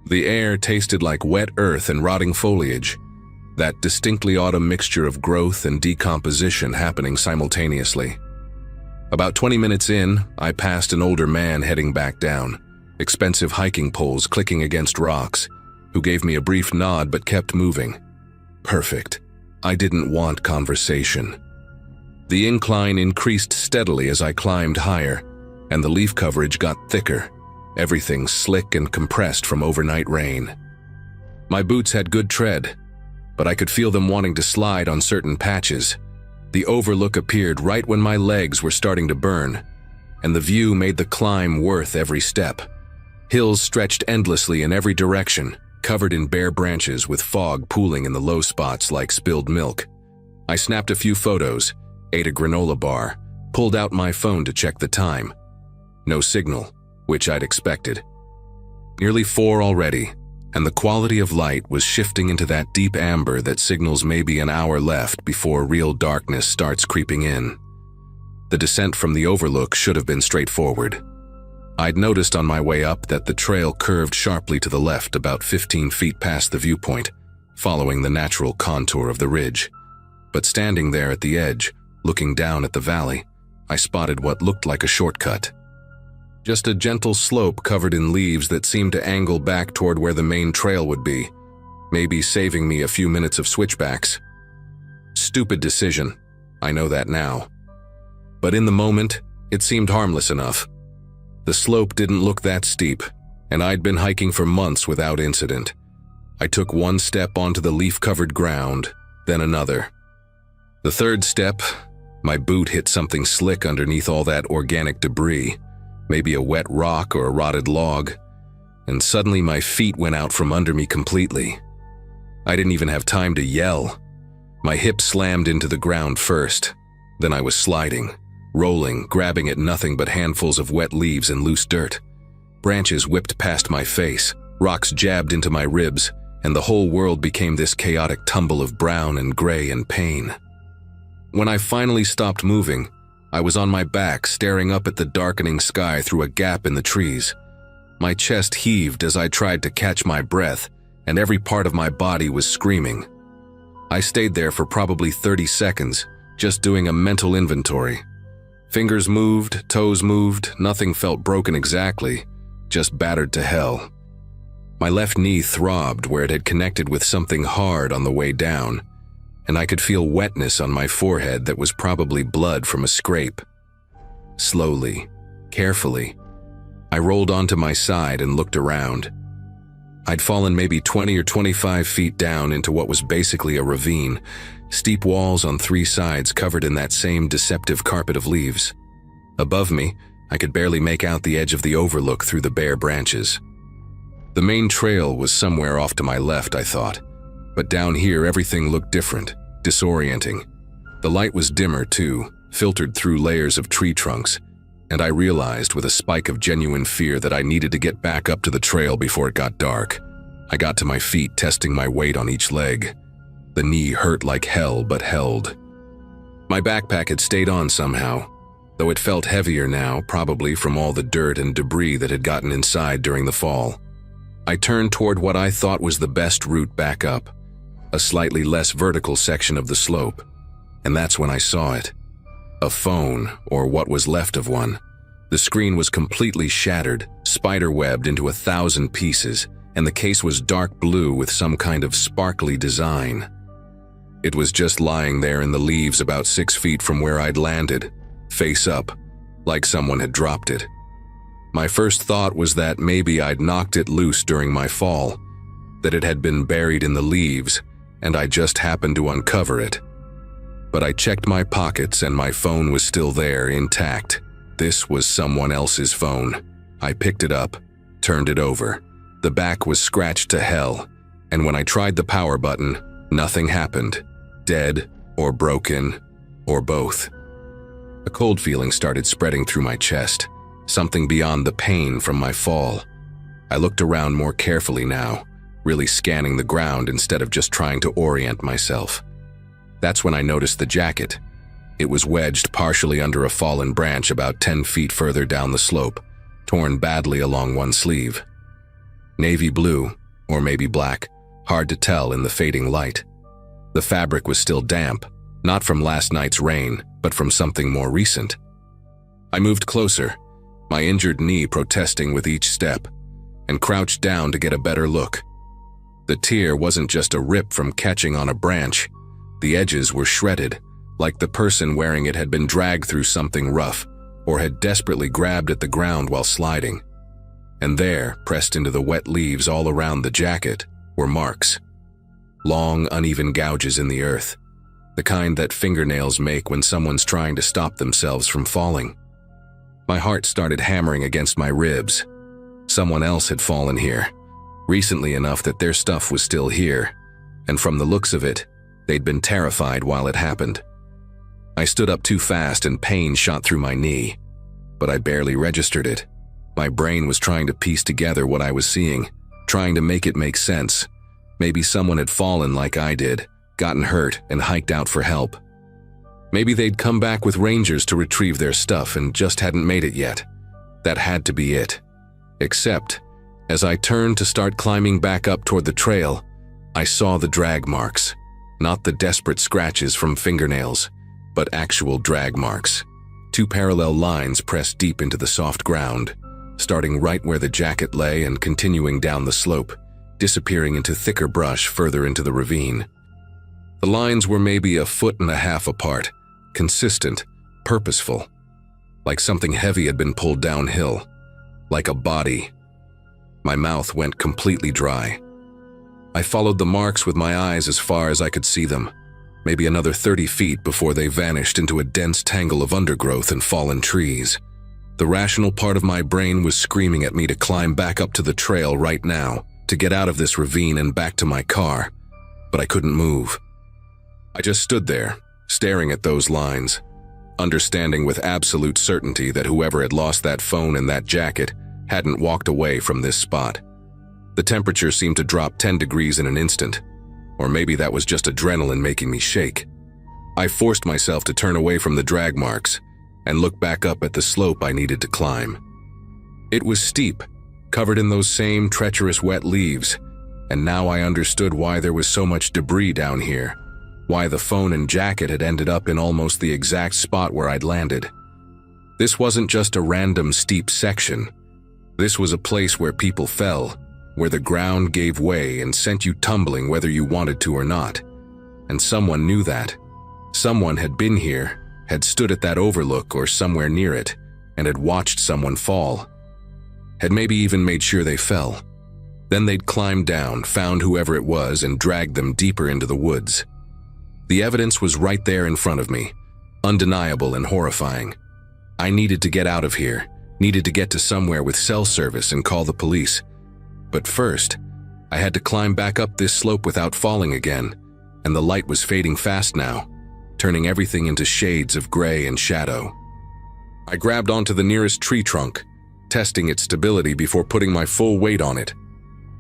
The air tasted like wet earth and rotting foliage, that distinctly autumn mixture of growth and decomposition happening simultaneously. About 20 minutes in, I passed an older man heading back down, expensive hiking poles clicking against rocks, who gave me a brief nod but kept moving. Perfect. I didn't want conversation. The incline increased steadily as I climbed higher, and the leaf coverage got thicker, everything slick and compressed from overnight rain. My boots had good tread, but I could feel them wanting to slide on certain patches. The overlook appeared right when my legs were starting to burn, and the view made the climb worth every step. Hills stretched endlessly in every direction, covered in bare branches with fog pooling in the low spots like spilled milk. I snapped a few photos, ate a granola bar, pulled out my phone to check the time. No signal, which I'd expected. Nearly 4 already, and the quality of light was shifting into that deep amber that signals maybe an hour left before real darkness starts creeping in. The descent from the overlook should have been straightforward. I'd noticed on my way up that the trail curved sharply to the left about 15 feet past the viewpoint, following the natural contour of the ridge. But standing there at the edge, looking down at the valley, I spotted what looked like a shortcut. Just a gentle slope covered in leaves that seemed to angle back toward where the main trail would be, maybe saving me a few minutes of switchbacks. Stupid decision, I know that now. But in the moment, it seemed harmless enough. The slope didn't look that steep, and I'd been hiking for months without incident. I took one step onto the leaf-covered ground, then another. The third step, my boot hit something slick underneath all that organic debris, maybe a wet rock or a rotted log, and suddenly my feet went out from under me completely. I didn't even have time to yell. My hip slammed into the ground first, then I was sliding, rolling, grabbing at nothing but handfuls of wet leaves and loose dirt. Branches whipped past my face, rocks jabbed into my ribs, and the whole world became this chaotic tumble of brown and gray and pain. When I finally stopped moving, I was on my back staring up at the darkening sky through a gap in the trees. My chest heaved as I tried to catch my breath, and every part of my body was screaming. I stayed there for probably 30 seconds, just doing a mental inventory. Fingers moved, toes moved, nothing felt broken exactly, just battered to hell. My left knee throbbed where it had connected with something hard on the way down, and I could feel wetness on my forehead that was probably blood from a scrape. Slowly, carefully, I rolled onto my side and looked around. I'd fallen maybe 20 or 25 feet down into what was basically a ravine, steep walls on 3 sides covered in that same deceptive carpet of leaves. Above me, I could barely make out the edge of the overlook through the bare branches. The main trail was somewhere off to my left, I thought, but down here everything looked different, disorienting. The light was dimmer too, filtered through layers of tree trunks, and I realized with a spike of genuine fear that I needed to get back up to the trail before it got dark. I got to my feet, testing my weight on each leg. The knee hurt like hell but held. My backpack had stayed on somehow, though it felt heavier now, probably from all the dirt and debris that had gotten inside during the fall. I turned toward what I thought was the best route back up, a slightly less vertical section of the slope, and that's when I saw it. A phone, or what was left of one. The screen was completely shattered, spider-webbed into 1,000 pieces, and the case was dark blue with some kind of sparkly design. It was just lying there in the leaves about 6 feet from where I'd landed, face up, like someone had dropped it. My first thought was that maybe I'd knocked it loose during my fall, that it had been buried in the leaves, and I just happened to uncover it. But I checked my pockets and my phone was still there, intact. This was someone else's phone. I picked it up, turned it over. The back was scratched to hell, and when I tried the power button, nothing happened. Dead, or broken, or both. A cold feeling started spreading through my chest, something beyond the pain from my fall. I looked around more carefully now, really scanning the ground instead of just trying to orient myself. That's when I noticed the jacket. It was wedged partially under a fallen branch about 10 feet further down the slope, torn badly along one sleeve. Navy blue, or maybe black, hard to tell in the fading light. The fabric was still damp, not from last night's rain, but from something more recent. I moved closer, my injured knee protesting with each step, and crouched down to get a better look. The tear wasn't just a rip from catching on a branch. The edges were shredded, like the person wearing it had been dragged through something rough, or had desperately grabbed at the ground while sliding. And there, pressed into the wet leaves all around the jacket, were marks. Long, uneven gouges in the earth, the kind that fingernails make when someone's trying to stop themselves from falling. My heart started hammering against my ribs. Someone else had fallen here, recently enough that their stuff was still here, and from the looks of it, they'd been terrified while it happened. I stood up too fast and pain shot through my knee, but I barely registered it. My brain was trying to piece together what I was seeing, trying to make it make sense. Maybe someone had fallen like I did, gotten hurt, and hiked out for help. Maybe they'd come back with rangers to retrieve their stuff and just hadn't made it yet. That had to be it. Except, as I turned to start climbing back up toward the trail, I saw the drag marks. Not the desperate scratches from fingernails, but actual drag marks. 2 parallel lines pressed deep into the soft ground, starting right where the jacket lay and continuing down the slope, disappearing into thicker brush further into the ravine. The lines were maybe 1.5 feet apart, consistent, purposeful, like something heavy had been pulled downhill, like a body. My mouth went completely dry. I followed the marks with my eyes as far as I could see them, maybe another 30 feet before they vanished into a dense tangle of undergrowth and fallen trees. The rational part of my brain was screaming at me to climb back up to the trail right now, to get out of this ravine and back to my car, but I couldn't move. I just stood there, staring at those lines, understanding with absolute certainty that whoever had lost that phone and that jacket hadn't walked away from this spot. The temperature seemed to drop 10 degrees in an instant, or maybe that was just adrenaline making me shake. I forced myself to turn away from the drag marks and look back up at the slope I needed to climb. It was steep, covered in those same treacherous wet leaves, and now I understood why there was so much debris down here, why the phone and jacket had ended up in almost the exact spot where I'd landed. This wasn't just a random steep section. This was a place where people fell, where the ground gave way and sent you tumbling whether you wanted to or not. And someone knew that. Someone had been here, had stood at that overlook or somewhere near it, and had watched someone fall. Had maybe even made sure they fell. Then they'd climbed down, found whoever it was, and dragged them deeper into the woods. The evidence was right there in front of me, undeniable and horrifying. I needed to get out of here, needed to get to somewhere with cell service and call the police. But first, I had to climb back up this slope without falling again, and the light was fading fast now, turning everything into shades of gray and shadow. I grabbed onto the nearest tree trunk, testing its stability before putting my full weight on it.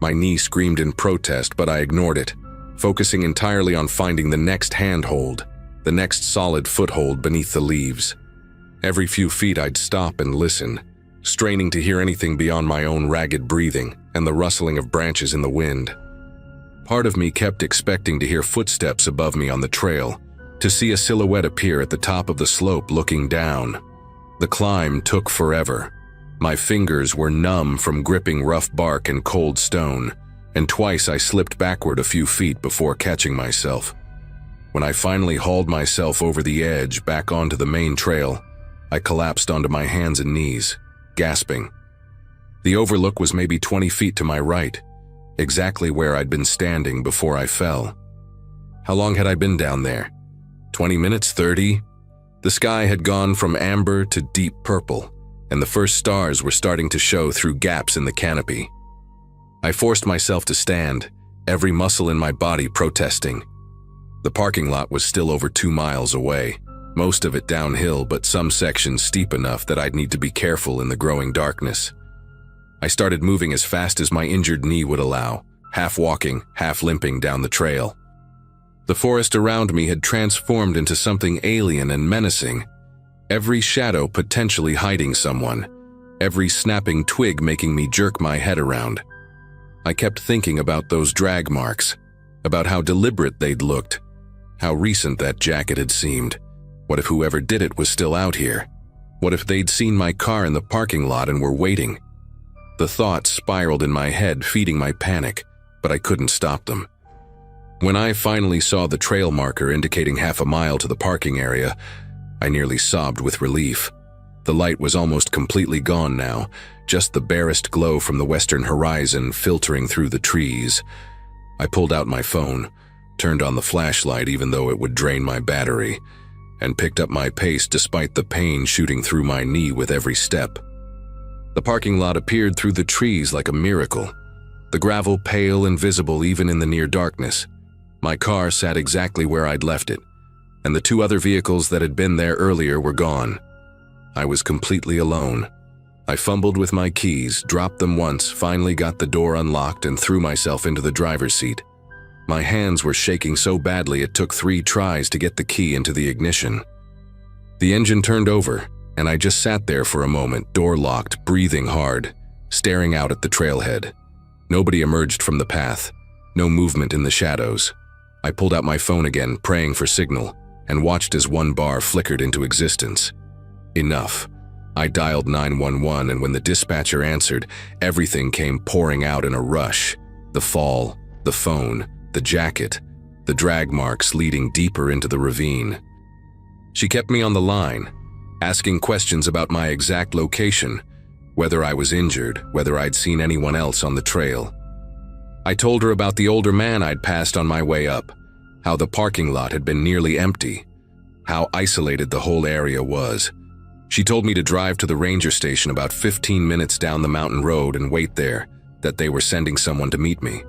My knee screamed in protest, but I ignored it, focusing entirely on finding the next handhold, the next solid foothold beneath the leaves. Every few feet I'd stop and listen, straining to hear anything beyond my own ragged breathing and the rustling of branches in the wind. Part of me kept expecting to hear footsteps above me on the trail, to see a silhouette appear at the top of the slope looking down. The climb took forever. My fingers were numb from gripping rough bark and cold stone, and twice I slipped backward a few feet before catching myself. When I finally hauled myself over the edge back onto the main trail, I collapsed onto my hands and knees, gasping. The overlook was maybe 20 feet to my right, exactly where I'd been standing before I fell. How long had I been down there? 20 minutes, 30? The sky had gone from amber to deep purple, and the first stars were starting to show through gaps in the canopy. I forced myself to stand, every muscle in my body protesting. The parking lot was still over 2 miles away, most of it downhill, but some sections steep enough that I'd need to be careful in the growing darkness. I started moving as fast as my injured knee would allow, half walking, half limping down the trail. The forest around me had transformed into something alien and menacing, every shadow potentially hiding someone, every snapping twig making me jerk my head around. I kept thinking about those drag marks, about how deliberate they'd looked, how recent that jacket had seemed. What if whoever did it was still out here? What if they'd seen my car in the parking lot and were waiting? The thoughts spiraled in my head, feeding my panic, but I couldn't stop them. When I finally saw the trail marker indicating half a mile to the parking area, I nearly sobbed with relief. The light was almost completely gone now, just the barest glow from the western horizon filtering through the trees. I pulled out my phone, turned on the flashlight even though it would drain my battery, and picked up my pace despite the pain shooting through my knee with every step. The parking lot appeared through the trees like a miracle, the gravel pale and visible even in the near darkness. My car sat exactly where I'd left it, and the 2 other vehicles that had been there earlier were gone. I was completely alone. I fumbled with my keys, dropped them once, finally got the door unlocked and threw myself into the driver's seat. My hands were shaking so badly it took 3 tries to get the key into the ignition. The engine turned over, and I just sat there for a moment, door locked, breathing hard, staring out at the trailhead. Nobody emerged from the path, no movement in the shadows. I pulled out my phone again, praying for signal, and watched as 1 bar flickered into existence. Enough. I dialed 911, and when the dispatcher answered, everything came pouring out in a rush. The fall, the phone, the jacket, the drag marks leading deeper into the ravine. She kept me on the line, asking questions about my exact location, whether I was injured, whether I'd seen anyone else on the trail. I told her about the older man I'd passed on my way up, how the parking lot had been nearly empty, how isolated the whole area was. She told me to drive to the ranger station about 15 minutes down the mountain road and wait there, that they were sending someone to meet me.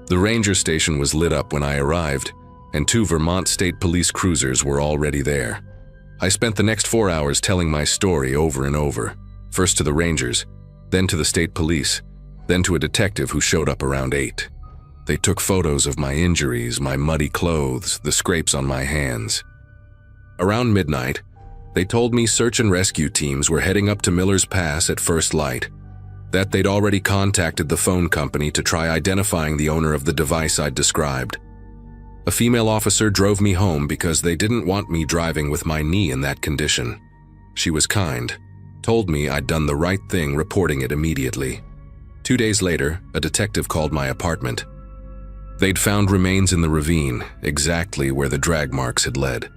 The ranger station was lit up when I arrived, and 2 Vermont State Police cruisers were already there. I spent the next 4 hours telling my story over and over, first to the rangers, then to the state police, then to a detective who showed up around 8. They took photos of my injuries, my muddy clothes, the scrapes on my hands. Around midnight, they told me search and rescue teams were heading up to Miller's Pass at first light, that they'd already contacted the phone company to try identifying the owner of the device I'd described. A female officer drove me home because they didn't want me driving with my knee in that condition. She was kind, told me I'd done the right thing reporting it immediately. 2 days later, a detective called my apartment. They'd found remains in the ravine, exactly where the drag marks had led.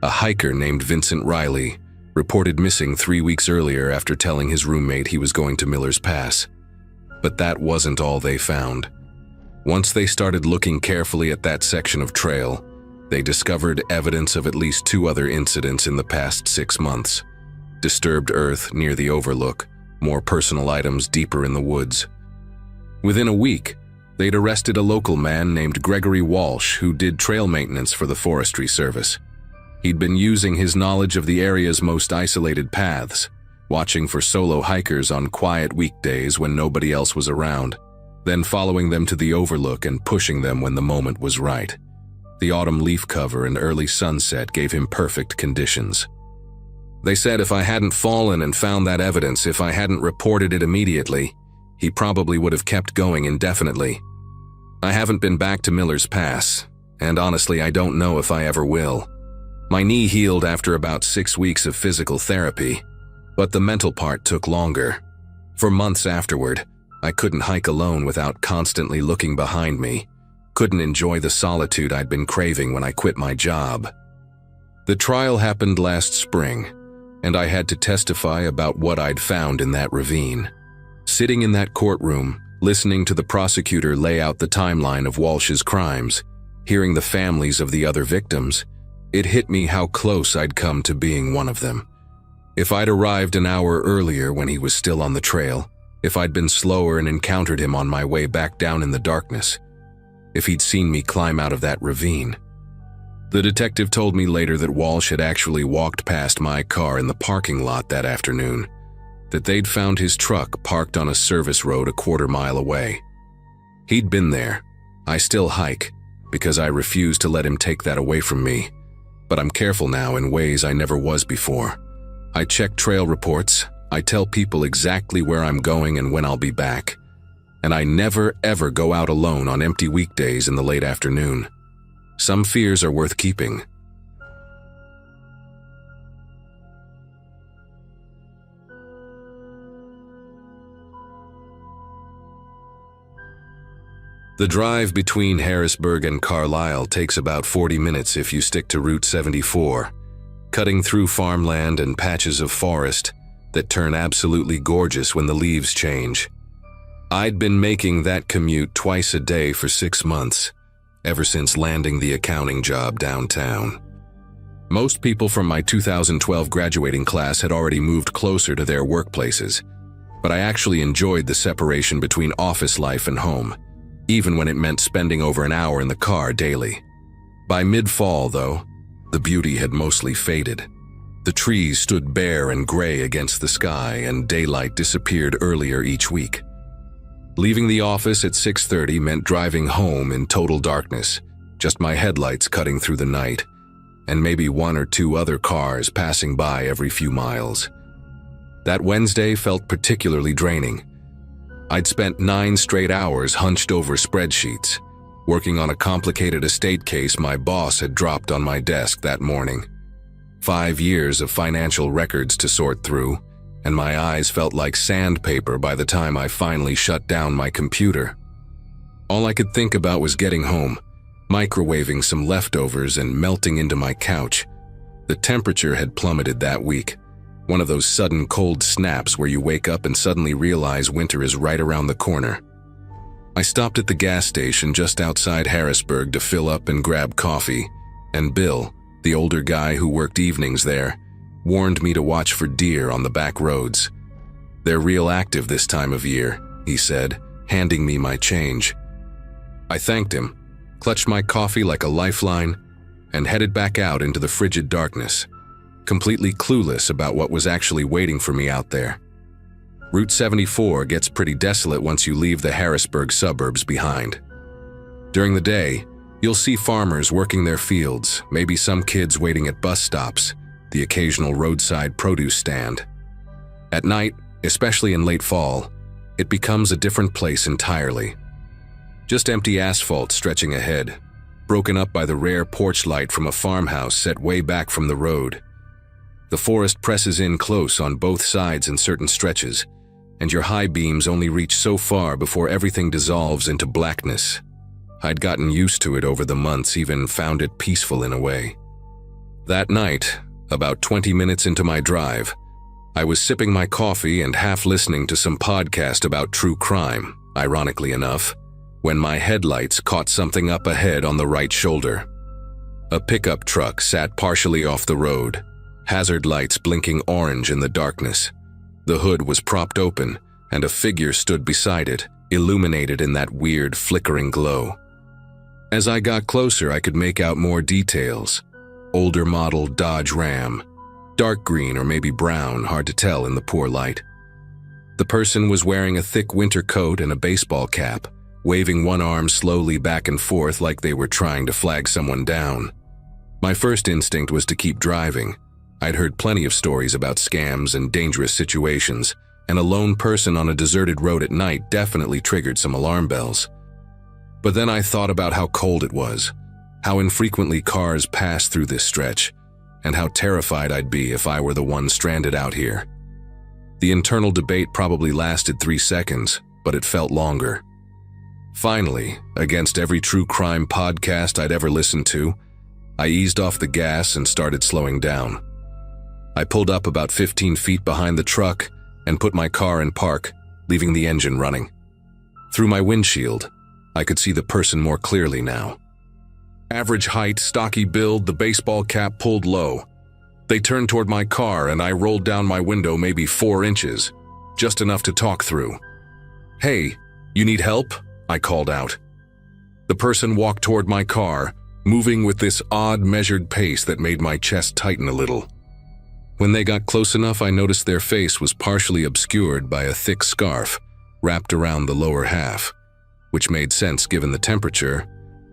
A hiker named Vincent Riley reported missing 3 weeks earlier after telling his roommate he was going to Miller's Pass. But that wasn't all they found. Once they started looking carefully at that section of trail, they discovered evidence of at least 2 other incidents in the past 6 months. Disturbed earth near the overlook, more personal items deeper in the woods. Within a week, they'd arrested a local man named Gregory Walsh who did trail maintenance for the Forestry Service. He'd been using his knowledge of the area's most isolated paths, watching for solo hikers on quiet weekdays when nobody else was around, then following them to the overlook and pushing them when the moment was right. The autumn leaf cover and early sunset gave him perfect conditions. They said if I hadn't fallen and found that evidence, if I hadn't reported it immediately, he probably would have kept going indefinitely. I haven't been back to Miller's Pass, and honestly I don't know if I ever will. My knee healed after about 6 weeks of physical therapy, but the mental part took longer. For months afterward, I couldn't hike alone without constantly looking behind me, couldn't enjoy the solitude I'd been craving when I quit my job. The trial happened last spring, and I had to testify about what I'd found in that ravine. Sitting in that courtroom, listening to the prosecutor lay out the timeline of Walsh's crimes, hearing the families of the other victims, It hit me how close I'd come to being one of them. If I'd arrived an hour earlier when he was still on the trail, if I'd been slower and encountered him on my way back down in the darkness, if he'd seen me climb out of that ravine. The detective told me later that Walsh had actually walked past my car in the parking lot that afternoon, that they'd found his truck parked on a service road a quarter-mile away. He'd been there. I still hike, because I refuse to let him take that away from me, but I'm careful now in ways I never was before. I check trail reports, I tell people exactly where I'm going and when I'll be back, and I never ever go out alone on empty weekdays in the late afternoon. Some fears are worth keeping. The drive between Harrisburg and Carlisle takes about 40 minutes if you stick to Route 74, cutting through farmland and patches of forest that turn absolutely gorgeous when the leaves change. I'd been making that commute twice a day for 6 months, ever since landing the accounting job downtown. Most people from my 2012 graduating class had already moved closer to their workplaces, but I actually enjoyed the separation between office life and home, even when it meant spending over an hour in the car daily. By mid-fall, though, the beauty had mostly faded. The trees stood bare and gray against the sky, and daylight disappeared earlier each week. Leaving the office at 6:30 meant driving home in total darkness, just my headlights cutting through the night, and maybe one or two other cars passing by every few miles. That Wednesday felt particularly draining. I'd spent 9 straight hours hunched over spreadsheets, working on a complicated estate case my boss had dropped on my desk that morning. 5 years of financial records to sort through, and my eyes felt like sandpaper by the time I finally shut down my computer. All I could think about was getting home, microwaving some leftovers and melting into my couch. The temperature had plummeted that week. One of those sudden cold snaps where you wake up and suddenly realize winter is right around the corner. I stopped at the gas station just outside Harrisburg to fill up and grab coffee, and Bill, the older guy who worked evenings there, warned me to watch for deer on the back roads. "They're real active this time of year," he said, handing me my change. I thanked him, clutched my coffee like a lifeline, and headed back out into the frigid darkness, completely clueless about what was actually waiting for me out there. Route 74 gets pretty desolate once you leave the Harrisburg suburbs behind. During the day, you'll see farmers working their fields, maybe some kids waiting at bus stops, the occasional roadside produce stand. At night, especially in late fall, it becomes a different place entirely. Just empty asphalt stretching ahead, broken up by the rare porch light from a farmhouse set way back from the road. The forest presses in close on both sides in certain stretches, and your high beams only reach so far before everything dissolves into blackness. I'd gotten used to it over the months, even found it peaceful in a way. That night, about 20 minutes into my drive, I was sipping my coffee and half listening to some podcast about true crime, ironically enough, when my headlights caught something up ahead on the right shoulder. A pickup truck sat partially off the road, hazard lights blinking orange in the darkness. The hood was propped open, and a figure stood beside it, illuminated in that weird flickering glow. As I got closer, I could make out more details. Older model Dodge Ram, dark green or maybe brown, hard to tell in the poor light. The person was wearing a thick winter coat and a baseball cap, waving one arm slowly back and forth like they were trying to flag someone down. My first instinct was to keep driving. I'd heard plenty of stories about scams and dangerous situations, and a lone person on a deserted road at night definitely triggered some alarm bells. But then I thought about how cold it was, how infrequently cars pass through this stretch, and how terrified I'd be if I were the one stranded out here. The internal debate probably lasted 3 seconds, but it felt longer. Finally, against every true crime podcast I'd ever listened to, I eased off the gas and started slowing down. I pulled up about 15 feet behind the truck and put my car in park, leaving the engine running. Through my windshield, I could see the person more clearly now. Average height, stocky build, the baseball cap pulled low. They turned toward my car and I rolled down my window maybe 4 inches, just enough to talk through. "Hey, you need help?" I called out. The person walked toward my car, moving with this odd measured pace that made my chest tighten a little. When they got close enough, I noticed their face was partially obscured by a thick scarf wrapped around the lower half, which made sense given the temperature,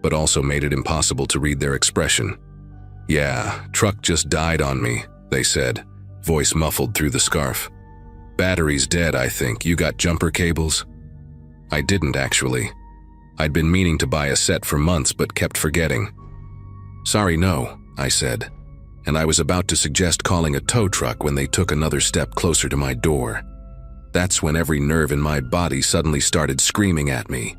but also made it impossible to read their expression. "Yeah, truck just died on me," they said, voice muffled through the scarf. "Battery's dead, I think. You got jumper cables?" I didn't, actually. I'd been meaning to buy a set for months but kept forgetting. "Sorry, no," I said, and I was about to suggest calling a tow truck when they took another step closer to my door. That's when every nerve in my body suddenly started screaming at me.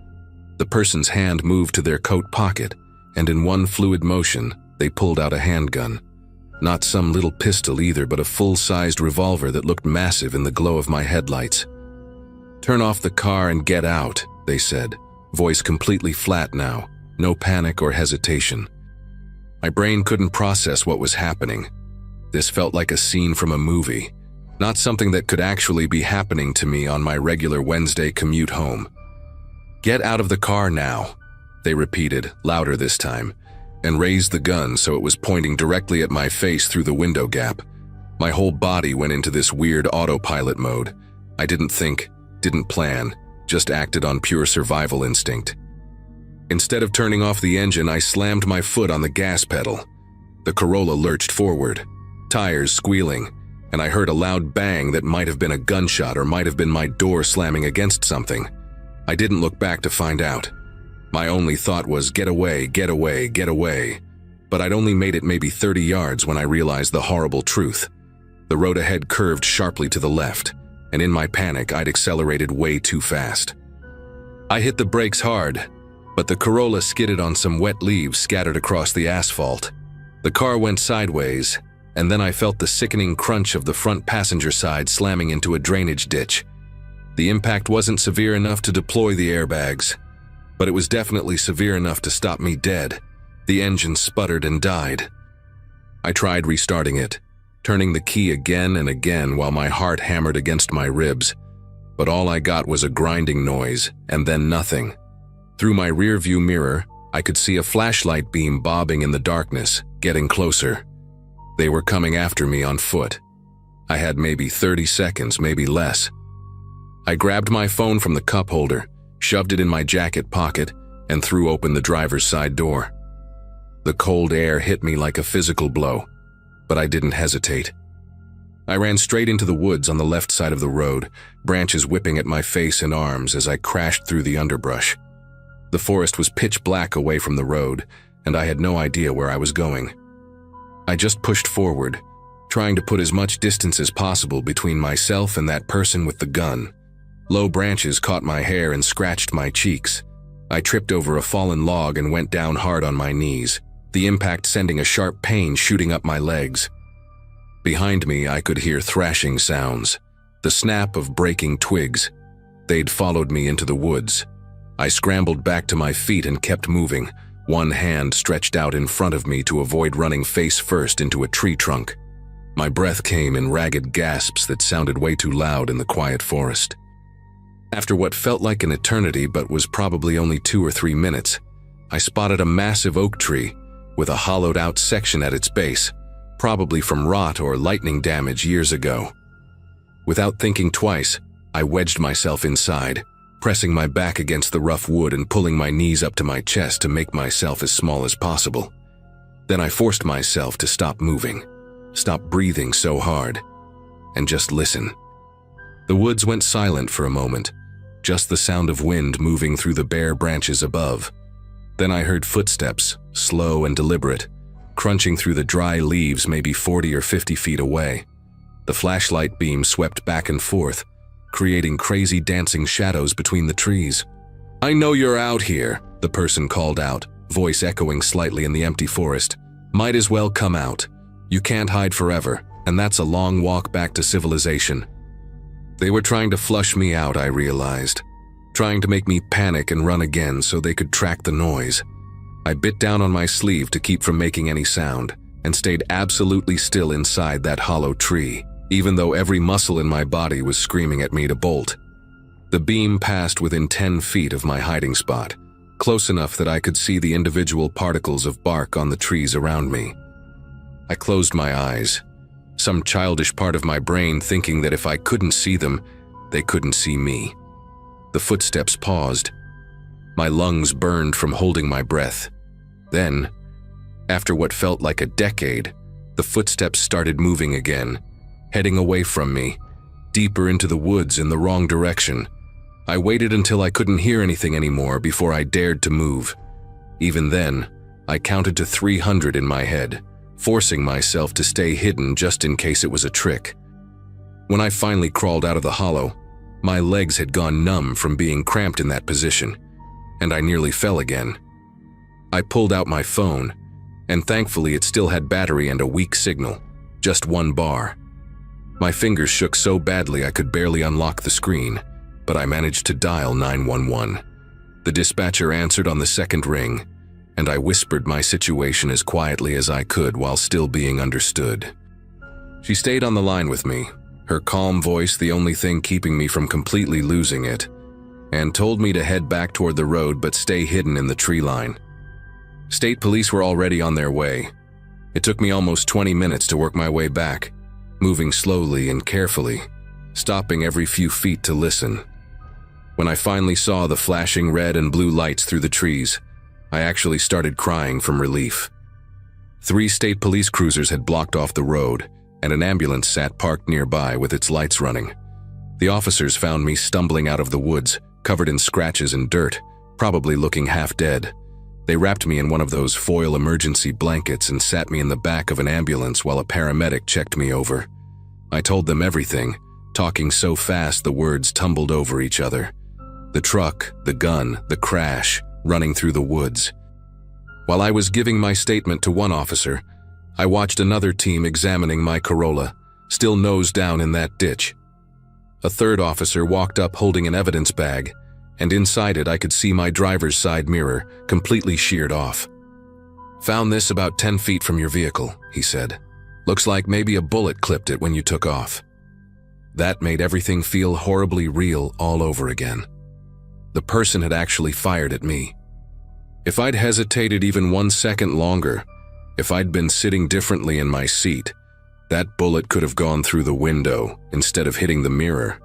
The person's hand moved to their coat pocket, and in one fluid motion, they pulled out a handgun. Not some little pistol either, but a full-sized revolver that looked massive in the glow of my headlights. "Turn off the car and get out," they said, voice completely flat now, no panic or hesitation. My brain couldn't process what was happening. This felt like a scene from a movie, not something that could actually be happening to me on my regular Wednesday commute home. "Get out of the car now," they repeated, louder this time, and raised the gun so it was pointing directly at my face through the window gap. My whole body went into this weird autopilot mode. I didn't think, didn't plan, just acted on pure survival instinct. Instead of turning off the engine, I slammed my foot on the gas pedal. The Corolla lurched forward, tires squealing, and I heard a loud bang that might have been a gunshot or might have been my door slamming against something. I didn't look back to find out. My only thought was, get away, get away, get away. But I'd only made it maybe 30 yards when I realized the horrible truth. The road ahead curved sharply to the left, and in my panic, I'd accelerated way too fast. I hit the brakes hard, but the Corolla skidded on some wet leaves scattered across the asphalt. The car went sideways, and then I felt the sickening crunch of the front passenger side slamming into a drainage ditch. The impact wasn't severe enough to deploy the airbags, but it was definitely severe enough to stop me dead. The engine sputtered and died. I tried restarting it, turning the key again and again while my heart hammered against my ribs, but all I got was a grinding noise and then nothing. Through my rearview mirror, I could see a flashlight beam bobbing in the darkness, getting closer. They were coming after me on foot. I had maybe 30 seconds, maybe less. I grabbed my phone from the cup holder, shoved it in my jacket pocket, and threw open the driver's side door. The cold air hit me like a physical blow, but I didn't hesitate. I ran straight into the woods on the left side of the road, branches whipping at my face and arms as I crashed through the underbrush. The forest was pitch black away from the road, and I had no idea where I was going. I just pushed forward, trying to put as much distance as possible between myself and that person with the gun. Low branches caught my hair and scratched my cheeks. I tripped over a fallen log and went down hard on my knees, the impact sending a sharp pain shooting up my legs. Behind me, I could hear thrashing sounds, the snap of breaking twigs. They'd followed me into the woods. I scrambled back to my feet and kept moving, one hand stretched out in front of me to avoid running face first into a tree trunk. My breath came in ragged gasps that sounded way too loud in the quiet forest. After what felt like an eternity but was probably only 2 or 3 minutes, I spotted a massive oak tree with a hollowed-out section at its base, probably from rot or lightning damage years ago. Without thinking twice, I wedged myself inside, pressing my back against the rough wood and pulling my knees up to my chest to make myself as small as possible. Then I forced myself to stop moving, stop breathing so hard, and just listen. The woods went silent for a moment, just the sound of wind moving through the bare branches above. Then I heard footsteps, slow and deliberate, crunching through the dry leaves maybe 40 or 50 feet away. The flashlight beam swept back and forth, creating crazy dancing shadows between the trees. "I know you're out here," the person called out, voice echoing slightly in the empty forest. "Might as well come out. You can't hide forever, and that's a long walk back to civilization." They were trying to flush me out, I realized, trying to make me panic and run again so they could track the noise. I bit down on my sleeve to keep from making any sound and stayed absolutely still inside that hollow tree, even though every muscle in my body was screaming at me to bolt. The beam passed within 10 feet of my hiding spot, close enough that I could see the individual particles of bark on the trees around me. I closed my eyes, some childish part of my brain thinking that if I couldn't see them, they couldn't see me. The footsteps paused. My lungs burned from holding my breath. Then, after what felt like a decade, the footsteps started moving again, heading away from me, deeper into the woods in the wrong direction. I waited until I couldn't hear anything anymore before I dared to move. Even then, I counted to 300 in my head, forcing myself to stay hidden just in case it was a trick. When I finally crawled out of the hollow, my legs had gone numb from being cramped in that position, and I nearly fell again. I pulled out my phone, and thankfully it still had battery and a weak signal, just one bar. My fingers shook so badly I could barely unlock the screen, but I managed to dial 911. The dispatcher answered on the second ring, and I whispered my situation as quietly as I could while still being understood. She stayed on the line with me, her calm voice the only thing keeping me from completely losing it, and told me to head back toward the road but stay hidden in the tree line. State police were already on their way. It took me almost 20 minutes to work my way back, moving slowly and carefully, stopping every few feet to listen. When I finally saw the flashing red and blue lights through the trees, I actually started crying from relief. 3 state police cruisers had blocked off the road, and an ambulance sat parked nearby with its lights running. The officers found me stumbling out of the woods, covered in scratches and dirt, probably looking half dead. They wrapped me in one of those foil emergency blankets and sat me in the back of an ambulance while a paramedic checked me over. I told them everything, talking so fast the words tumbled over each other. The truck, the gun, the crash, running through the woods. While I was giving my statement to one officer, I watched another team examining my Corolla, still nose down in that ditch. A third officer walked up holding an evidence bag, and inside it I could see my driver's side mirror, completely sheared off. "Found this about 10 feet from your vehicle," he said. "Looks like maybe a bullet clipped it when you took off." That made everything feel horribly real all over again. The person had actually fired at me. If I'd hesitated even 1 second longer, if I'd been sitting differently in my seat, that bullet could have gone through the window instead of hitting the mirror.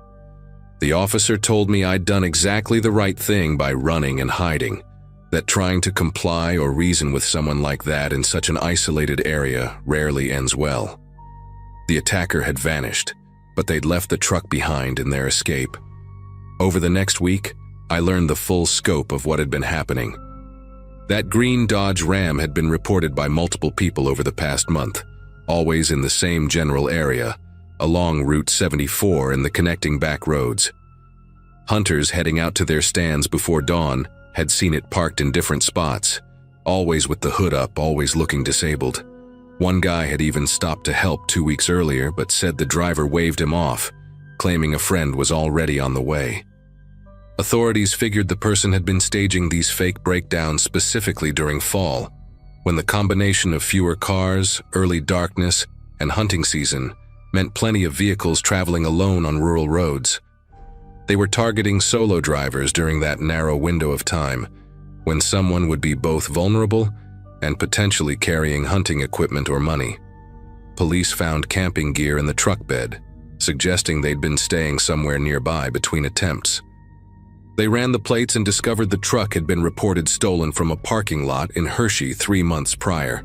The officer told me I'd done exactly the right thing by running and hiding, that trying to comply or reason with someone like that in such an isolated area rarely ends well. The attacker had vanished, but they'd left the truck behind in their escape. Over the next week, I learned the full scope of what had been happening. That green Dodge Ram had been reported by multiple people over the past month, always in the same general area, along Route 74 and the connecting back roads. Hunters heading out to their stands before dawn had seen it parked in different spots, always with the hood up, always looking disabled. One guy had even stopped to help 2 weeks earlier but said the driver waved him off, claiming a friend was already on the way. Authorities figured the person had been staging these fake breakdowns specifically during fall, when the combination of fewer cars, early darkness, and hunting season meant plenty of vehicles traveling alone on rural roads. They were targeting solo drivers during that narrow window of time, when someone would be both vulnerable and potentially carrying hunting equipment or money. Police found camping gear in the truck bed, suggesting they'd been staying somewhere nearby between attempts. They ran the plates and discovered the truck had been reported stolen from a parking lot in Hershey 3 months prior.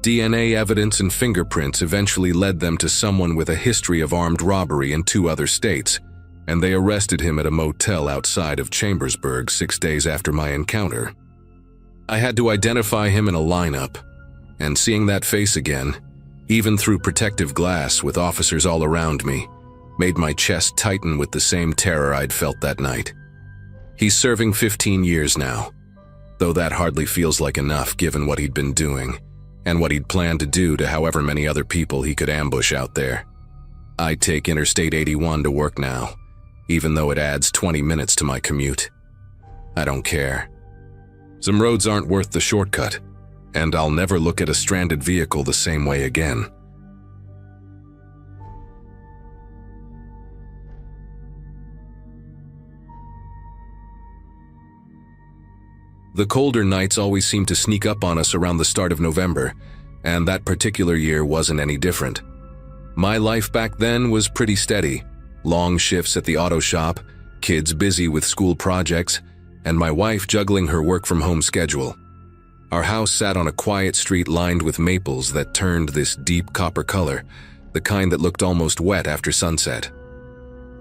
DNA evidence and fingerprints eventually led them to someone with a history of armed robbery in 2 other states, and they arrested him at a motel outside of Chambersburg 6 days after my encounter. I had to identify him in a lineup, and seeing that face again, even through protective glass with officers all around me, made my chest tighten with the same terror I'd felt that night. He's serving 15 years now, though that hardly feels like enough given what he'd been doing, and what he'd planned to do to however many other people he could ambush out there. I take Interstate 81 to work now, even though it adds 20 minutes to my commute. I don't care. Some roads aren't worth the shortcut, and I'll never look at a stranded vehicle the same way again. The colder nights always seem to sneak up on us around the start of November, and that particular year wasn't any different. My life back then was pretty steady. Long shifts at the auto shop, kids busy with school projects, and my wife juggling her work-from-home schedule. Our house sat on a quiet street lined with maples that turned this deep copper color, the kind that looked almost wet after sunset.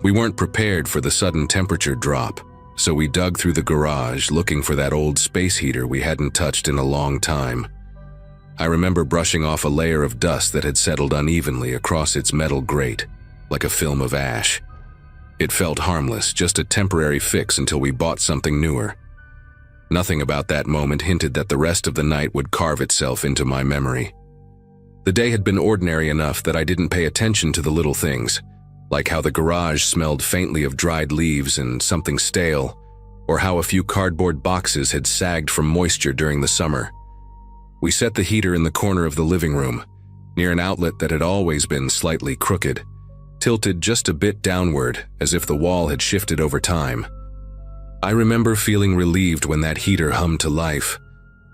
We weren't prepared for the sudden temperature drop, so we dug through the garage looking for that old space heater we hadn't touched in a long time. I remember brushing off a layer of dust that had settled unevenly across its metal grate, like a film of ash. It felt harmless, just a temporary fix until we bought something newer. Nothing about that moment hinted that the rest of the night would carve itself into my memory. The day had been ordinary enough that I didn't pay attention to the little things, like how the garage smelled faintly of dried leaves and something stale, or how a few cardboard boxes had sagged from moisture during the summer. We set the heater in the corner of the living room, near an outlet that had always been slightly crooked, tilted just a bit downward as if the wall had shifted over time. I remember feeling relieved when that heater hummed to life,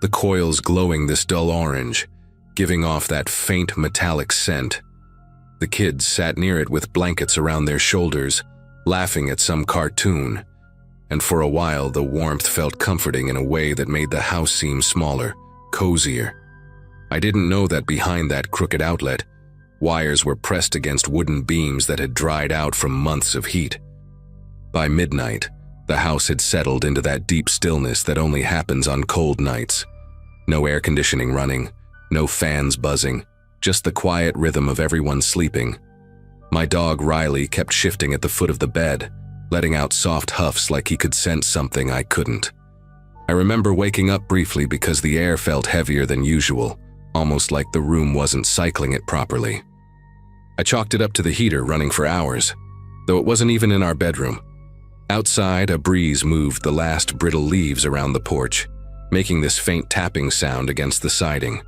the coils glowing this dull orange, giving off that faint metallic scent. The kids sat near it with blankets around their shoulders, laughing at some cartoon, and for a while the warmth felt comforting in a way that made the house seem smaller, cozier. I didn't know that behind that crooked outlet, wires were pressed against wooden beams that had dried out from months of heat. By midnight, the house had settled into that deep stillness that only happens on cold nights. No air conditioning running, no fans buzzing, just the quiet rhythm of everyone sleeping. My dog Riley kept shifting at the foot of the bed, letting out soft huffs like he could sense something I couldn't. I remember waking up briefly because the air felt heavier than usual, almost like the room wasn't cycling it properly. I chalked it up to the heater running for hours, though it wasn't even in our bedroom. Outside, a breeze moved the last brittle leaves around the porch, making this faint tapping sound against the siding.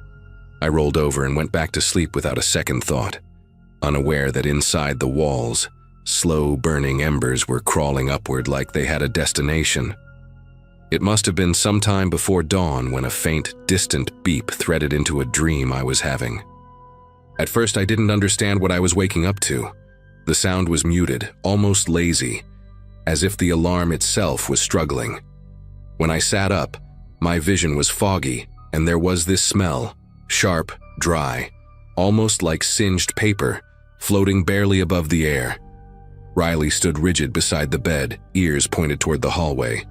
I rolled over and went back to sleep without a second thought, unaware that inside the walls, slow-burning embers were crawling upward like they had a destination. It must have been sometime before dawn when a faint, distant beep threaded into a dream I was having. At first, I didn't understand what I was waking up to. The sound was muted, almost lazy, as if the alarm itself was struggling. When I sat up, my vision was foggy, and there was this smell, sharp, dry, almost like singed paper, floating barely above the air. Riley stood rigid beside the bed, ears pointed toward the hallway.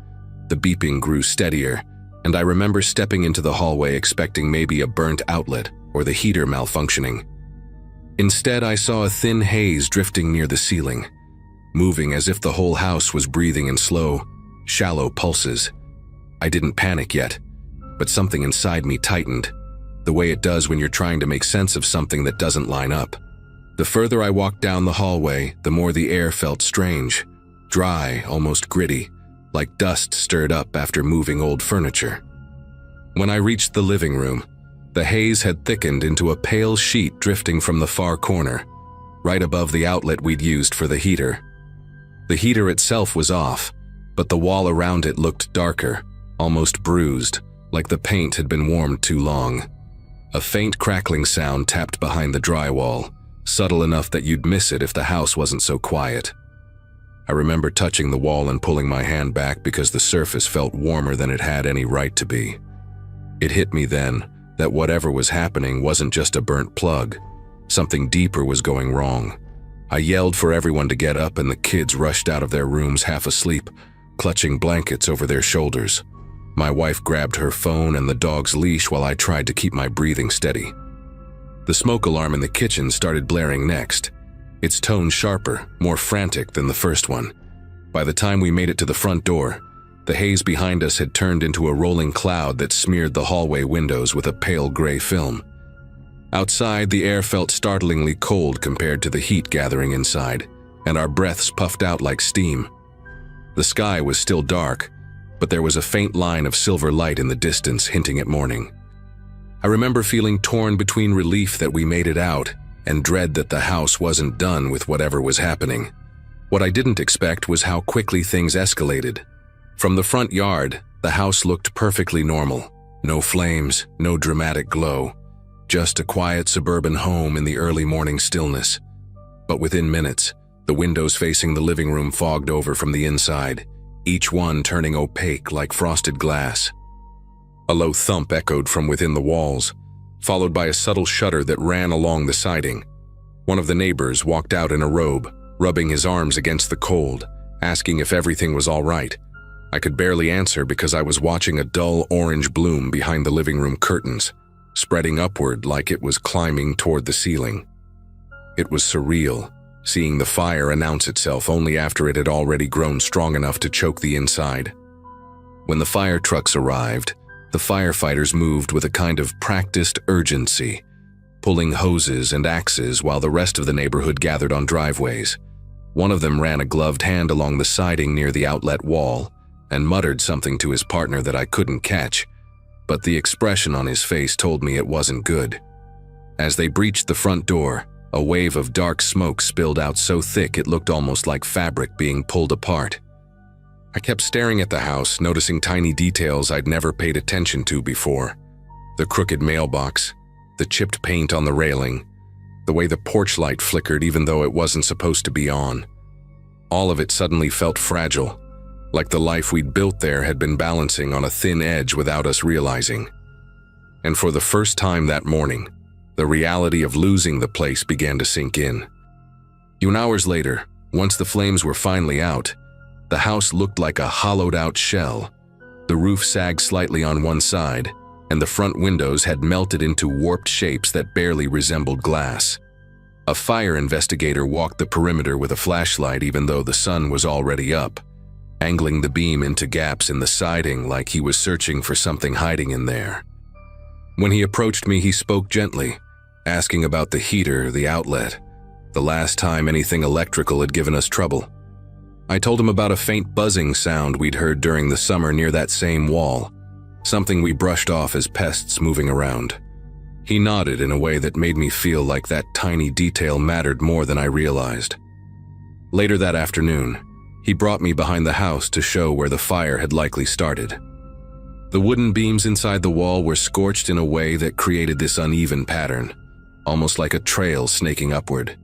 The beeping grew steadier, and I remember stepping into the hallway expecting maybe a burnt outlet or the heater malfunctioning. Instead, I saw a thin haze drifting near the ceiling, moving as if the whole house was breathing in slow, shallow pulses. I didn't panic yet, but something inside me tightened, the way it does when you're trying to make sense of something that doesn't line up. The further I walked down the hallway, the more the air felt strange, dry, almost gritty, like dust stirred up after moving old furniture. When I reached the living room, the haze had thickened into a pale sheet drifting from the far corner, right above the outlet we'd used for the heater. The heater itself was off, but the wall around it looked darker, almost bruised, like the paint had been warmed too long. A faint crackling sound tapped behind the drywall, subtle enough that you'd miss it if the house wasn't so quiet. I remember touching the wall and pulling my hand back because the surface felt warmer than it had any right to be. It hit me then that whatever was happening wasn't just a burnt plug. Something deeper was going wrong. I yelled for everyone to get up, and the kids rushed out of their rooms half asleep, clutching blankets over their shoulders. My wife grabbed her phone and the dog's leash while I tried to keep my breathing steady. The smoke alarm in the kitchen started blaring next, its tone sharper, more frantic than the first one. By the time we made it to the front door, the haze behind us had turned into a rolling cloud that smeared the hallway windows with a pale gray film. Outside, the air felt startlingly cold compared to the heat gathering inside, and our breaths puffed out like steam. The sky was still dark, but there was a faint line of silver light in the distance hinting at morning. I remember feeling torn between relief that we made it out and dread that the house wasn't done with whatever was happening. What I didn't expect was how quickly things escalated. From the front yard, the house looked perfectly normal. No flames, no dramatic glow. Just a quiet suburban home in the early morning stillness. But within minutes, the windows facing the living room fogged over from the inside, each one turning opaque like frosted glass. A low thump echoed from within the walls, followed by a subtle shudder that ran along the siding. One of the neighbors walked out in a robe, rubbing his arms against the cold, asking if everything was all right. I could barely answer because I was watching a dull orange bloom behind the living room curtains, spreading upward like it was climbing toward the ceiling. It was surreal, seeing the fire announce itself only after it had already grown strong enough to choke the inside. When the fire trucks arrived, the firefighters moved with a kind of practiced urgency, pulling hoses and axes while the rest of the neighborhood gathered on driveways. One of them ran a gloved hand along the siding near the outlet wall and muttered something to his partner that I couldn't catch, but the expression on his face told me it wasn't good. As they breached the front door, a wave of dark smoke spilled out so thick it looked almost like fabric being pulled apart. I kept staring at the house, noticing tiny details I'd never paid attention to before. The crooked mailbox, the chipped paint on the railing, the way the porch light flickered even though it wasn't supposed to be on. All of it suddenly felt fragile, like the life we'd built there had been balancing on a thin edge without us realizing. And for the first time that morning, the reality of losing the place began to sink in. A few hours later, once the flames were finally out, the house looked like a hollowed-out shell. The roof sagged slightly on one side, and the front windows had melted into warped shapes that barely resembled glass. A fire investigator walked the perimeter with a flashlight even though the sun was already up, angling the beam into gaps in the siding like he was searching for something hiding in there. When he approached me, he spoke gently, asking about the heater, the outlet, the last time anything electrical had given us trouble. I told him about a faint buzzing sound we'd heard during the summer near that same wall, something we brushed off as pests moving around. He nodded in a way that made me feel like that tiny detail mattered more than I realized. Later that afternoon, he brought me behind the house to show where the fire had likely started. The wooden beams inside the wall were scorched in a way that created this uneven pattern, almost like a trail snaking upward.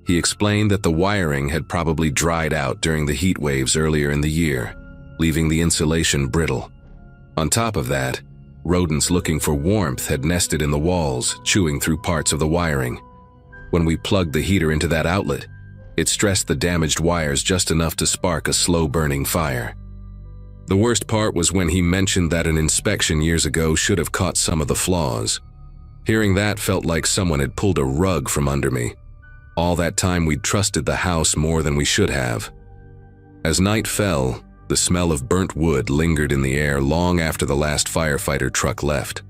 He explained that the wiring had probably dried out during the heat waves earlier in the year, leaving the insulation brittle. On top of that, rodents looking for warmth had nested in the walls, chewing through parts of the wiring. When we plugged the heater into that outlet, it stressed the damaged wires just enough to spark a slow-burning fire. The worst part was when he mentioned that an inspection years ago should have caught some of the flaws. Hearing that felt like someone had pulled a rug from under me. All that time we'd trusted the house more than we should have. As night fell, the smell of burnt wood lingered in the air long after the last firefighter truck left.